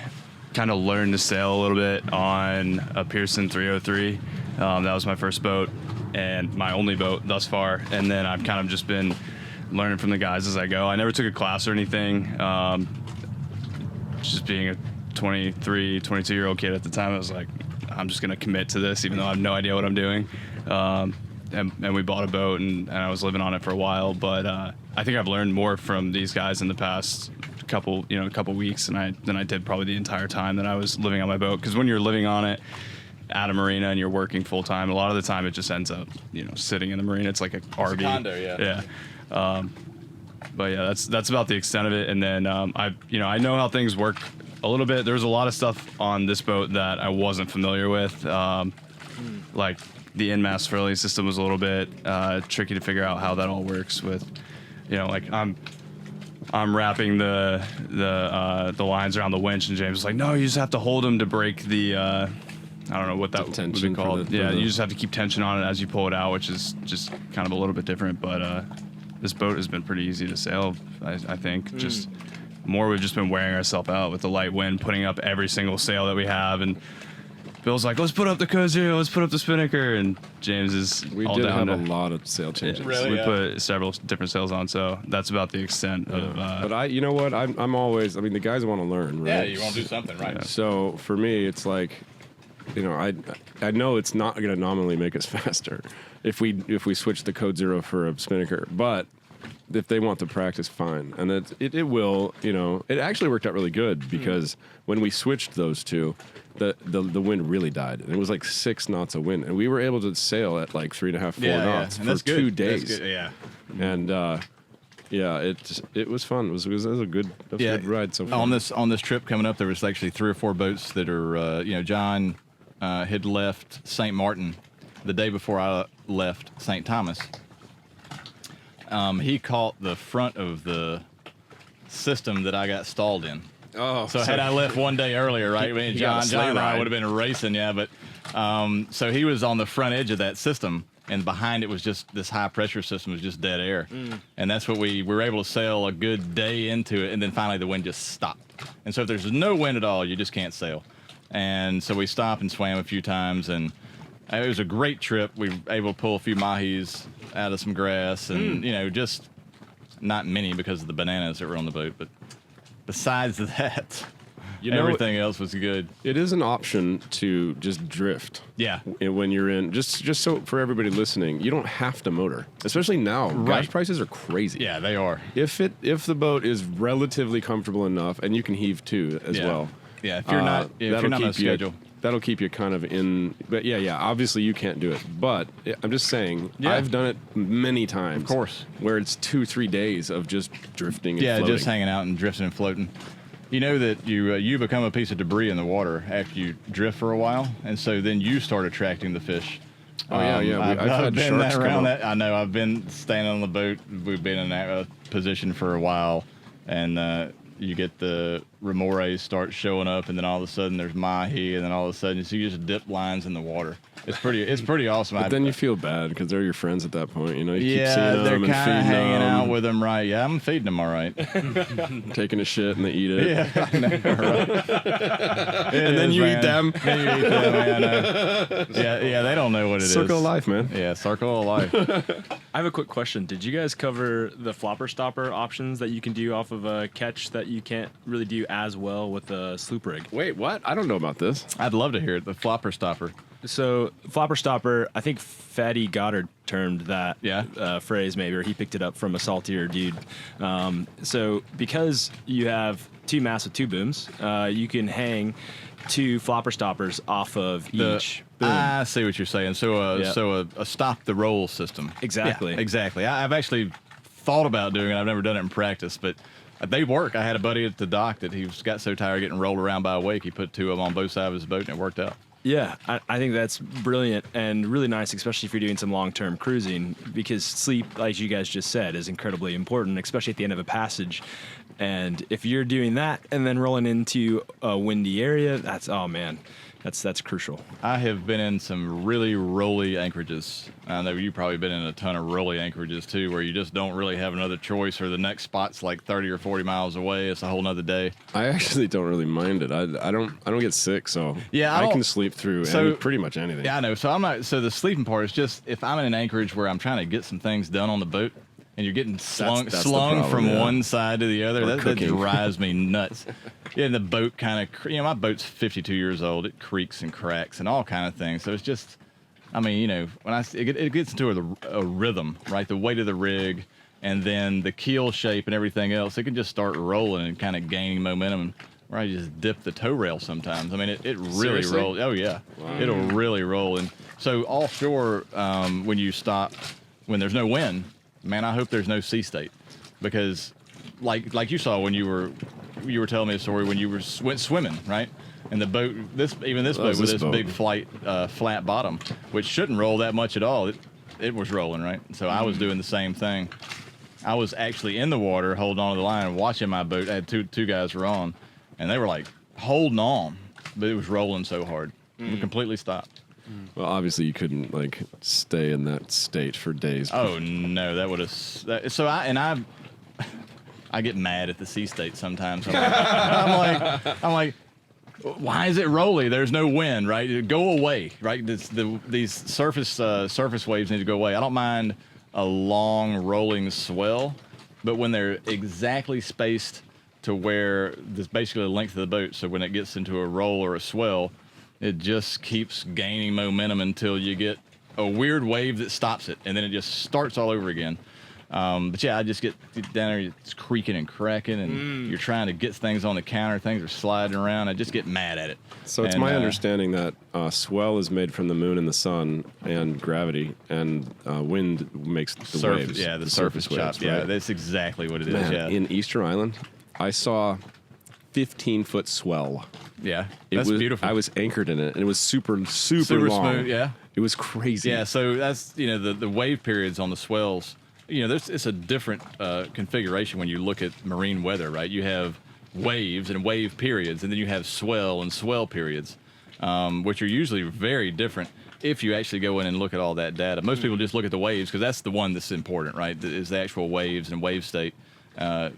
kind of learned to sail a little bit on a Pearson 303. That was my first boat and my only boat thus far. And then I've kind of just been learning from the guys as I go. I never took a class or anything. Just being a 23, 22-year-old kid at the time, I was like, I'm just going to commit to this, even though I have no idea what I'm doing. And we bought a boat, and I was living on it for a while. But I think I've learned more from these guys in the past couple weeks than I did probably the entire time that I was living on my boat. Because when you're living on it at a marina and you're working full time, a lot of the time it just ends up sitting in the marina. It's like a RV. It's a condo, yeah. But yeah, that's about the extent of it. And then I know how things work a little bit. There's a lot of stuff on this boat that I wasn't familiar with. Like the in-mast furling system was a little bit tricky to figure out how that all works with, like I'm wrapping the lines around the winch, and James was like, no, you just have to hold them to break the, I don't know what that would be called. You just have to keep tension on it as you pull it out, which is just kind of a little bit different. But this boat has been pretty easy to sail, I think. Just more we've just been wearing ourselves out with the light wind, putting up every single sail that we have. And Bill's like, let's put up the code zero, let's put up the spinnaker, and James is We all did down have a to, lot of sail changes. Really? we Yeah. put several different sails on, so that's about the extent of. But you know what? I'm always. I mean, the guys want to learn, right? Yeah, you want to do something, right? So for me, it's like, I know it's not going to nominally make us faster if we switch the code zero for a spinnaker, but if they want to practice, fine, and it will. It actually worked out really good because when we switched those two, the wind really died, and it was like 6 knots of wind, and we were able to sail at like 3.5, 4 knots and for that's good. 2 days. That's good. Yeah. And it was fun. It was a good ride so far. On this trip coming up, there was actually 3 or 4 boats that are John had left St. Martin the day before I left St. Thomas. He caught the front of the system that I got stalled in. Oh, So had I left one day earlier, right? He John got a sleigh and I ride. would have been racing, yeah. But so he was on the front edge of that system, and behind it was just this high pressure system was just dead air, and that's what we were able to sail a good day into it, and then finally the wind just stopped. And so if there's no wind at all, you just can't sail. And so we stopped and swam a few times, and it was a great trip. We were able to pull a few mahis out of some grass, and just not many because of the bananas that were on the boat, but besides that, everything else was good. It is an option to just drift. Yeah. When you're in, just so for everybody listening, you don't have to motor, especially now. Right. Gas prices are crazy. Yeah, they are. If the boat is relatively comfortable enough, and you can heave too as well. Yeah, if you're not, if you're not on a schedule. That'll keep you kind of in. But yeah. Obviously, you can't do it. But I'm just saying, Yeah. I've done it many times. Of course. Where it's 2-3 days of just drifting and floating. Just hanging out and drifting and floating. You know that you become a piece of debris in the water after you drift for a while, and so then you start attracting the fish. Oh, yeah. I've had been sharks come around up. that. I know. I've been standing on the boat. We've been in that position for a while, and you get the remores start showing up, and then all of a sudden there's mahi, and then all of a sudden so you just dip lines in the water. It's pretty awesome. But then you feel bad because they're your friends at that point. You keep yeah, seeing they're them and kind of feeding hanging them, out with them, right? Yeah, I'm feeding them all right. taking a shit, and they eat it. Yeah, I know, right? And then you eat them. Then you eat them, man. I know. Yeah, they don't know what it is. Circle of life, man. Yeah, circle of life. I have a quick question. Did you guys cover the flopper stopper options that you can do off of a Ketch that you can't really do as well with a Sloop rig? Wait, what? I don't know about this. I'd love to hear it. The flopper stopper. So flopper stopper, I think Fatty Goddard termed that phrase maybe, or he picked it up from a saltier dude. So because you have 2 masts with 2 booms, you can hang 2 flopper stoppers off of each boom. I see what you're saying. So a stop the roll system. Exactly. Yeah, exactly. I've actually thought about doing it. I've never done it in practice, but they work. I had a buddy at the dock that he got so tired of getting rolled around by a wake, he put 2 of them on both sides of his boat, and it worked out. Yeah, I think that's brilliant and really nice, especially if you're doing some long-term cruising, because sleep, like you guys just said, is incredibly important, especially at the end of a passage. And if you're doing that and then rolling into a windy area, that's crucial. I have been in some really rolly anchorages. I know you've probably been in a ton of rolly anchorages too, where you just don't really have another choice, or the next spot's like 30 or 40 miles away. It's a whole nother day. I actually don't really mind it. I don't get sick, so Yeah, I can sleep through pretty much anything. Yeah, I know. So I'm not. So the sleeping part is just if I'm in an anchorage where I'm trying to get some things done on the boat, and you're getting slung that's the problem, from yeah. one side to the other, that cooking. drives me nuts. Yeah, and the boat kind of, my boat's 52 years old. It creaks and cracks and all kind of things. So it's just, when it gets into a rhythm, right? The weight of the rig, and then the keel shape and everything else, it can just start rolling and kind of gaining momentum. Where I just dip the tow rail sometimes. I mean, it really Seriously? rolls. Oh yeah, Wow. It'll really roll. And so offshore, when you stop, when there's no wind, man, I hope there's no sea state, because like you saw when you were telling me a story when you went swimming, right? And the boat, this boat with this big flat bottom, which shouldn't roll that much at all, it was rolling, right? So I was doing the same thing. I was actually in the water, holding on to the line and watching my boat. I had two guys were on, and they were like holding on, but it was rolling so hard, it completely stopped. Well, obviously you couldn't stay in that state for days. Oh no, that would have. So I get mad at the sea state sometimes. I'm like, why is it rolly? There's no wind, right? Go away, right? These surface waves need to go away. I don't mind a long rolling swell, but when they're exactly spaced to where this basically the length of the boat, so when it gets into a roll or a swell, it just keeps gaining momentum until you get a weird wave that stops it, and then it just starts all over again. But yeah, I just get down there, it's creaking and cracking, and you're trying to get things on the counter, things are sliding around. I just get mad at it. So it's my understanding that swell is made from the moon and the sun and gravity, and wind makes the waves. Yeah, the surface waves, chop. right? Yeah, that's exactly what it is. Man, Yeah, in Easter Island, I saw 15-foot swell. yeah, It that's was beautiful. I was anchored in it, and it was super Super long. smooth. Yeah. It was crazy. Yeah, so that's the wave periods on the swells. It's a different configuration when you look at marine weather, right? You have waves and wave periods, and then you have swell and swell periods, which are usually very different. If you actually go in and look at all that data, most people just look at the waves because that's the one that's important, right? Is the actual waves and wave state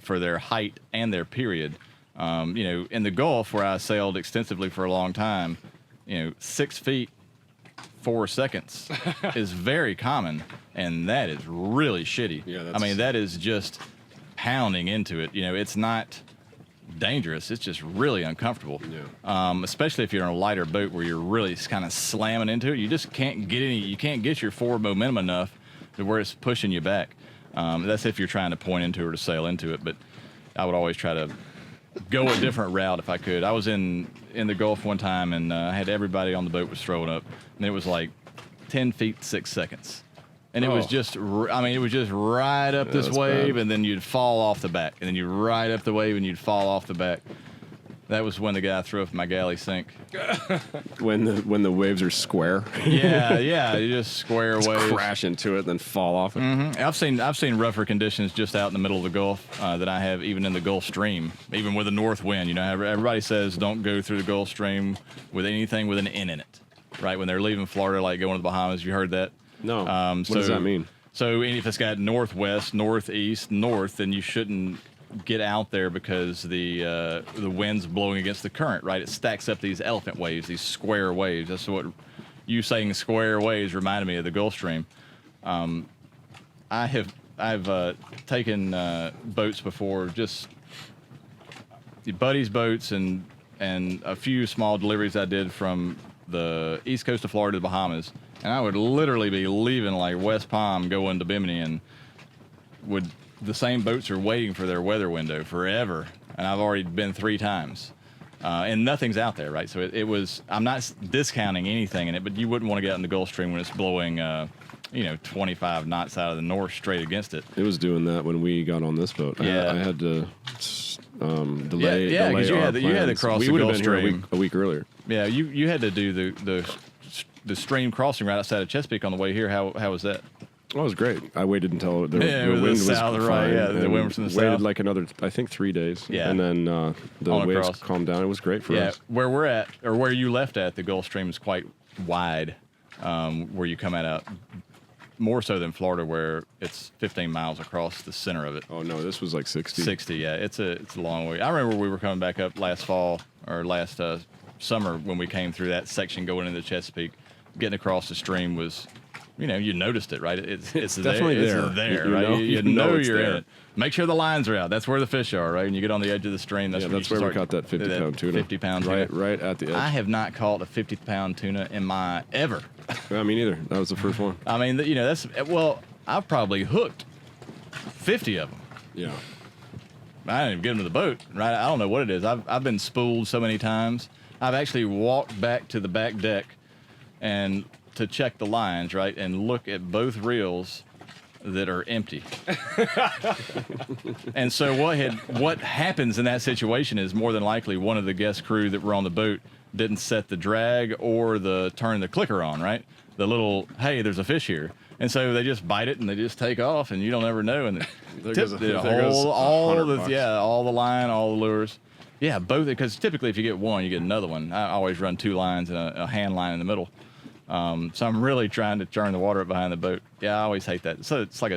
for their height and their period. In the Gulf where I sailed extensively for a long time, 6 feet. 4 seconds is very common, and that is really shitty. Yeah, I mean, that is just pounding into it. It's not dangerous. It's just really uncomfortable. Yeah. Especially if you're in a lighter boat where you're really kind of slamming into it. You just can't get you can't get your forward momentum enough to where it's pushing you back. That's if you're trying to point into it or to sail into it. But I would always try to go a different route if I could. I was in the Gulf one time, and I had everybody on the boat was throwing up, and it was like 10 feet 6 seconds, and it was just it was just right up this that's wave, bad. and then you'd fall off the back, and then you ride up the wave, and you'd fall off the back. That was when the guy threw up my galley sink. When the waves are square. Yeah, you just square waves. Crash into it, then fall off it. I've seen rougher conditions just out in the middle of the Gulf than I have even in the Gulf Stream, even with a north wind. Everybody says don't go through the Gulf Stream with anything with an N in it, right? When they're leaving Florida, like going to the Bahamas, you heard that? No. What does that mean? So if it's got northwest, northeast, north, then you shouldn't get out there because the wind's blowing against the current, right? It stacks up these elephant waves, these square waves. That's what you saying square waves reminded me of the Gulf Stream. I've taken boats before, just buddies' boats and a few small deliveries I did from the east coast of Florida to the Bahamas, and I would literally be leaving like West Palm going to Bimini, and the same boats are waiting for their weather window forever, and I've already been 3 times. And nothing's out there, right? So it was, I'm not discounting anything in it, but you wouldn't want to get out in the Gulf Stream when it's blowing, 25 knots out of the north straight against it. It was doing that when we got on this boat. Yeah. I had to delay. Yeah, delay because you our had to plans. cross we the would Gulf have been here Stream. a week earlier. Yeah, you had to do the stream crossing right outside of Chesapeake on the way here. How was that? Oh, it was great. I waited until the Yeah, wind was south, fine. right, yeah, the and wind was from the waited south. like another, I think, 3 days. Yeah. And then the On waves across. calmed down. It was great for us. Where we're at, or where you left at, the Gulf Stream is quite wide, where you come out more so than Florida, where it's 15 miles across the center of it. Oh, no, this was like 60. 60, yeah, it's a long way. I remember we were coming back up last fall or last summer when we came through that section going into Chesapeake. Getting across the stream was, you noticed it, right? It's definitely there. It's there, You right? know- You you know know it's you're in there. it. Make sure the lines are out. That's where the fish are, right? And you get on the edge of the stream. That's Yeah, when that's you where we start caught that 50-pound tuna. 50-pound tuna. Right at the edge. I have not caught a 50-pound tuna in my ever. Yeah, me neither. That was the first one. I mean, I've probably hooked 50 of them. Yeah. I didn't even get them to the boat, right? I don't know what it is. I've been spooled so many times. I've actually walked back to the back deck and to check the lines, right, and look at both reels that are empty. And so what happens in that situation is more than likely one of the guest crew that were on the boat didn't set the drag or turn the clicker on, right? The little, hey, there's a fish here. And so they just bite it and they just take off, and you don't ever know. And There goes all the $100. all the line, all the lures. Yeah, both, because typically if you get one, you get another one. I always run 2 lines and a hand line in the middle. So I'm really trying to churn the water up behind the boat. Yeah, I always hate that. So it's like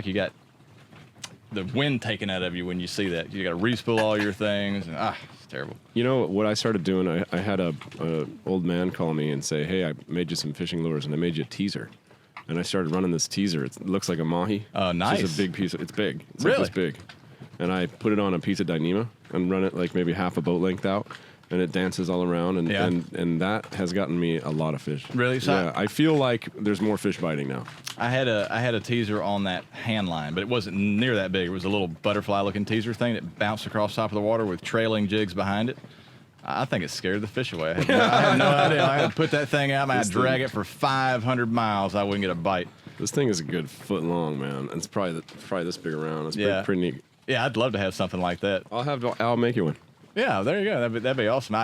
you got the wind taken out of you when you see that. You got to re-spool all your things, and it's terrible. You know what I started doing? I had a old man call me and say, "Hey, I made you some fishing lures, and I made you a teaser." And I started running this teaser. It looks like a mahi. Oh, nice. It's just a big piece. It's big. It's Really? like this big. And I put it on a piece of Dyneema and run it like maybe half a boat length out, and it dances all around, and that has gotten me a lot of fish. Really? So yeah, I feel like there's more fish biting now. I had a teaser on that hand line, but it wasn't near that big. It was a little butterfly-looking teaser thing that bounced across top of the water with trailing jigs behind it. I think it scared the fish away. I had no idea. I had to put that thing out, and I'd drag it for 500 miles. I wouldn't get a bite. This thing is a good foot long, man. It's probably this big around. It's pretty neat. Yeah, I'd love to have something like that. I'll make you one. Yeah, there you go. That'd be awesome.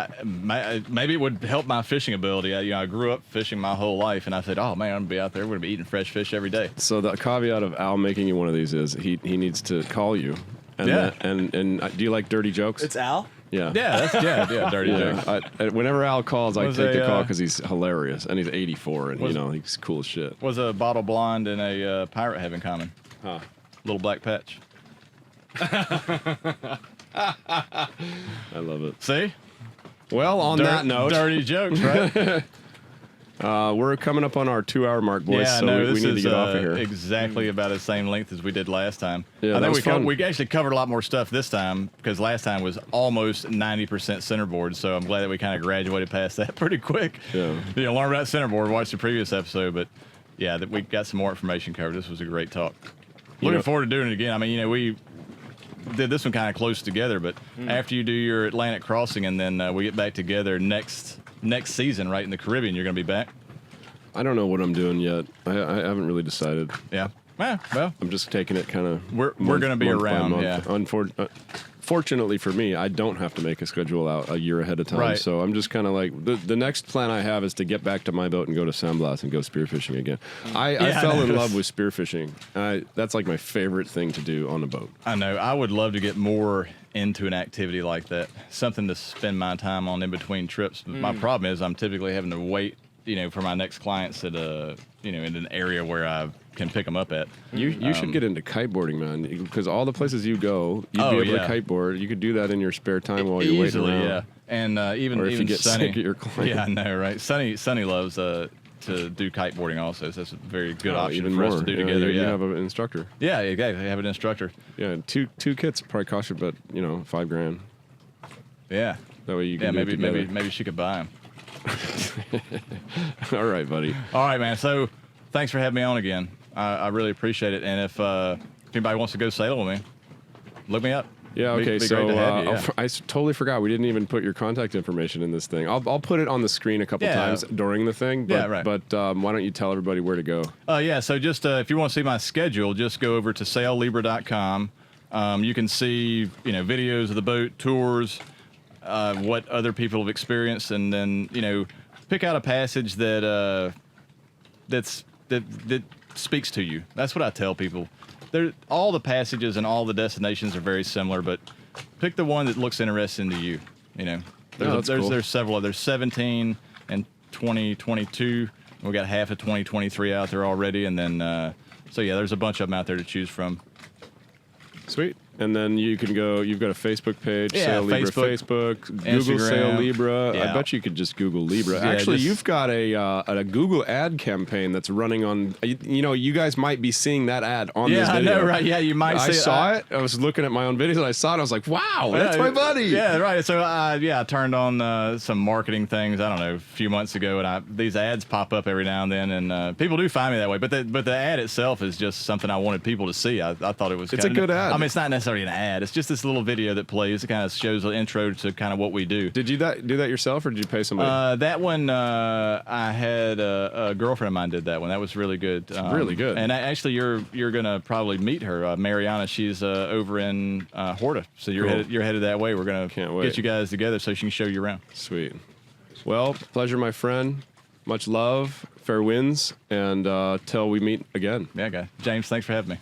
Maybe it would help my fishing ability. I grew up fishing my whole life, and I said, "Oh man, I'm gonna be out there. We're gonna be eating fresh fish every day." So the caveat of Al making you one of these is he needs to call you. And and do you like dirty jokes? It's Al? Yeah. Yeah, dirty jokes. Whenever Al calls, I Was take the a, call because he's hilarious and he's 84 and he's cool as shit. Was a bottle blonde and a pirate have in common? Huh. Little black patch. I love it. See? Well, on that note, dirty jokes, right? we're coming up on our 2-hour mark, boys. Yeah, so no, we need to get off of here. Exactly about the same length as we did last time. Yeah, I that think was fun. we actually covered a lot more stuff this time because last time was almost 90% centerboard. So I'm glad that we kind of graduated past that pretty quick. Yeah. Learn about centerboard. Watch the previous episode, but yeah, that we got some more information covered. This was a great talk. Looking forward to doing it again. I mean, we did this one kind of close together, but after you do your Atlantic crossing and then we get back together next season, right in the Caribbean, you're going to be back. I don't know what I'm doing yet. I haven't really decided. Yeah. Well, I'm just taking it kind of. We're going to be around. Yeah. Fortunately for me, I don't have to make a schedule out a year ahead of time. Right. So I'm just kind of like the next plan I have is to get back to my boat and go to San Blas and go spearfishing again. I fell in love with spearfishing. That's like my favorite thing to do on a boat. I know. I would love to get more into an activity like that. Something to spend my time on in between trips. But my problem is I'm typically having to wait, for my next clients at in an area where I can pick them up at. You should get into kiteboarding, man, because all the places you go, you'd be able to kiteboard. You could do that in your spare time while you're waiting around. Yeah. And even or if you get Sonny, sick at your client. Yeah, I know, right? Sonny loves to do kiteboarding also, so that's a very good option even for more. us to do together. You Yeah, have an instructor. Yeah, exactly. Have an instructor. Yeah, two kits probably cost you about $5,000. Yeah. That way you can do it together. maybe she could buy them. All right, buddy. All right, man. So thanks for having me on again. I really appreciate it. And if anybody wants to go sail with me, look me up. Yeah, okay. Be So great to have you, yeah. I totally forgot. We didn't even put your contact information in this thing. I'll put it on the screen a couple times during the thing. But, Yeah, right. But why don't you tell everybody where to go? Yeah, so just if you want to see my schedule, just go over to saillibra.com. You can see videos of the boat, tours, what other people have experienced, and then pick out a passage that speaks to you. That's what I tell people. All the passages and all the destinations are very similar, but pick the one that looks interesting to you. There's cool. there's several. There's 17 and 2022. We got half of 2023 out there already, and then there's a bunch of them out there to choose from. Sweet. And then you can go. You've got a Facebook page, Yeah, Sail Libra Facebook, Facebook, Google Instagram. Sail Libra. Yeah. I bet you could just Google Libra. Yeah, Actually, just- you've got a Google ad campaign that's running on. You guys might be seeing that ad on this Yeah, I video. know, right? Yeah, you might. I saw it. I was looking at my own videos and I saw it. I was like, "Wow, that's my buddy." Yeah, right. So I turned on some marketing things. I don't know, a few months ago, and these ads pop up every now and then, and people do find me that way. But the ad itself is just something I wanted people to see. I thought it was. It's a good ad. I mean, it's not necessarily an ad. It's just this little video that plays. It kind of shows an intro to kind of what we do. Did you do that yourself or did you pay somebody? That one, I had a girlfriend of mine did that one. That was really good. Really good. And actually, you're gonna probably meet her, Mariana. She's over in Horta, so you're Cool. headed that way. We're gonna Can't wait. get you guys together so she can show you around. Sweet. Well, pleasure, my friend. Much love, fair winds, and till we meet again. Yeah, guy. James, thanks for having me.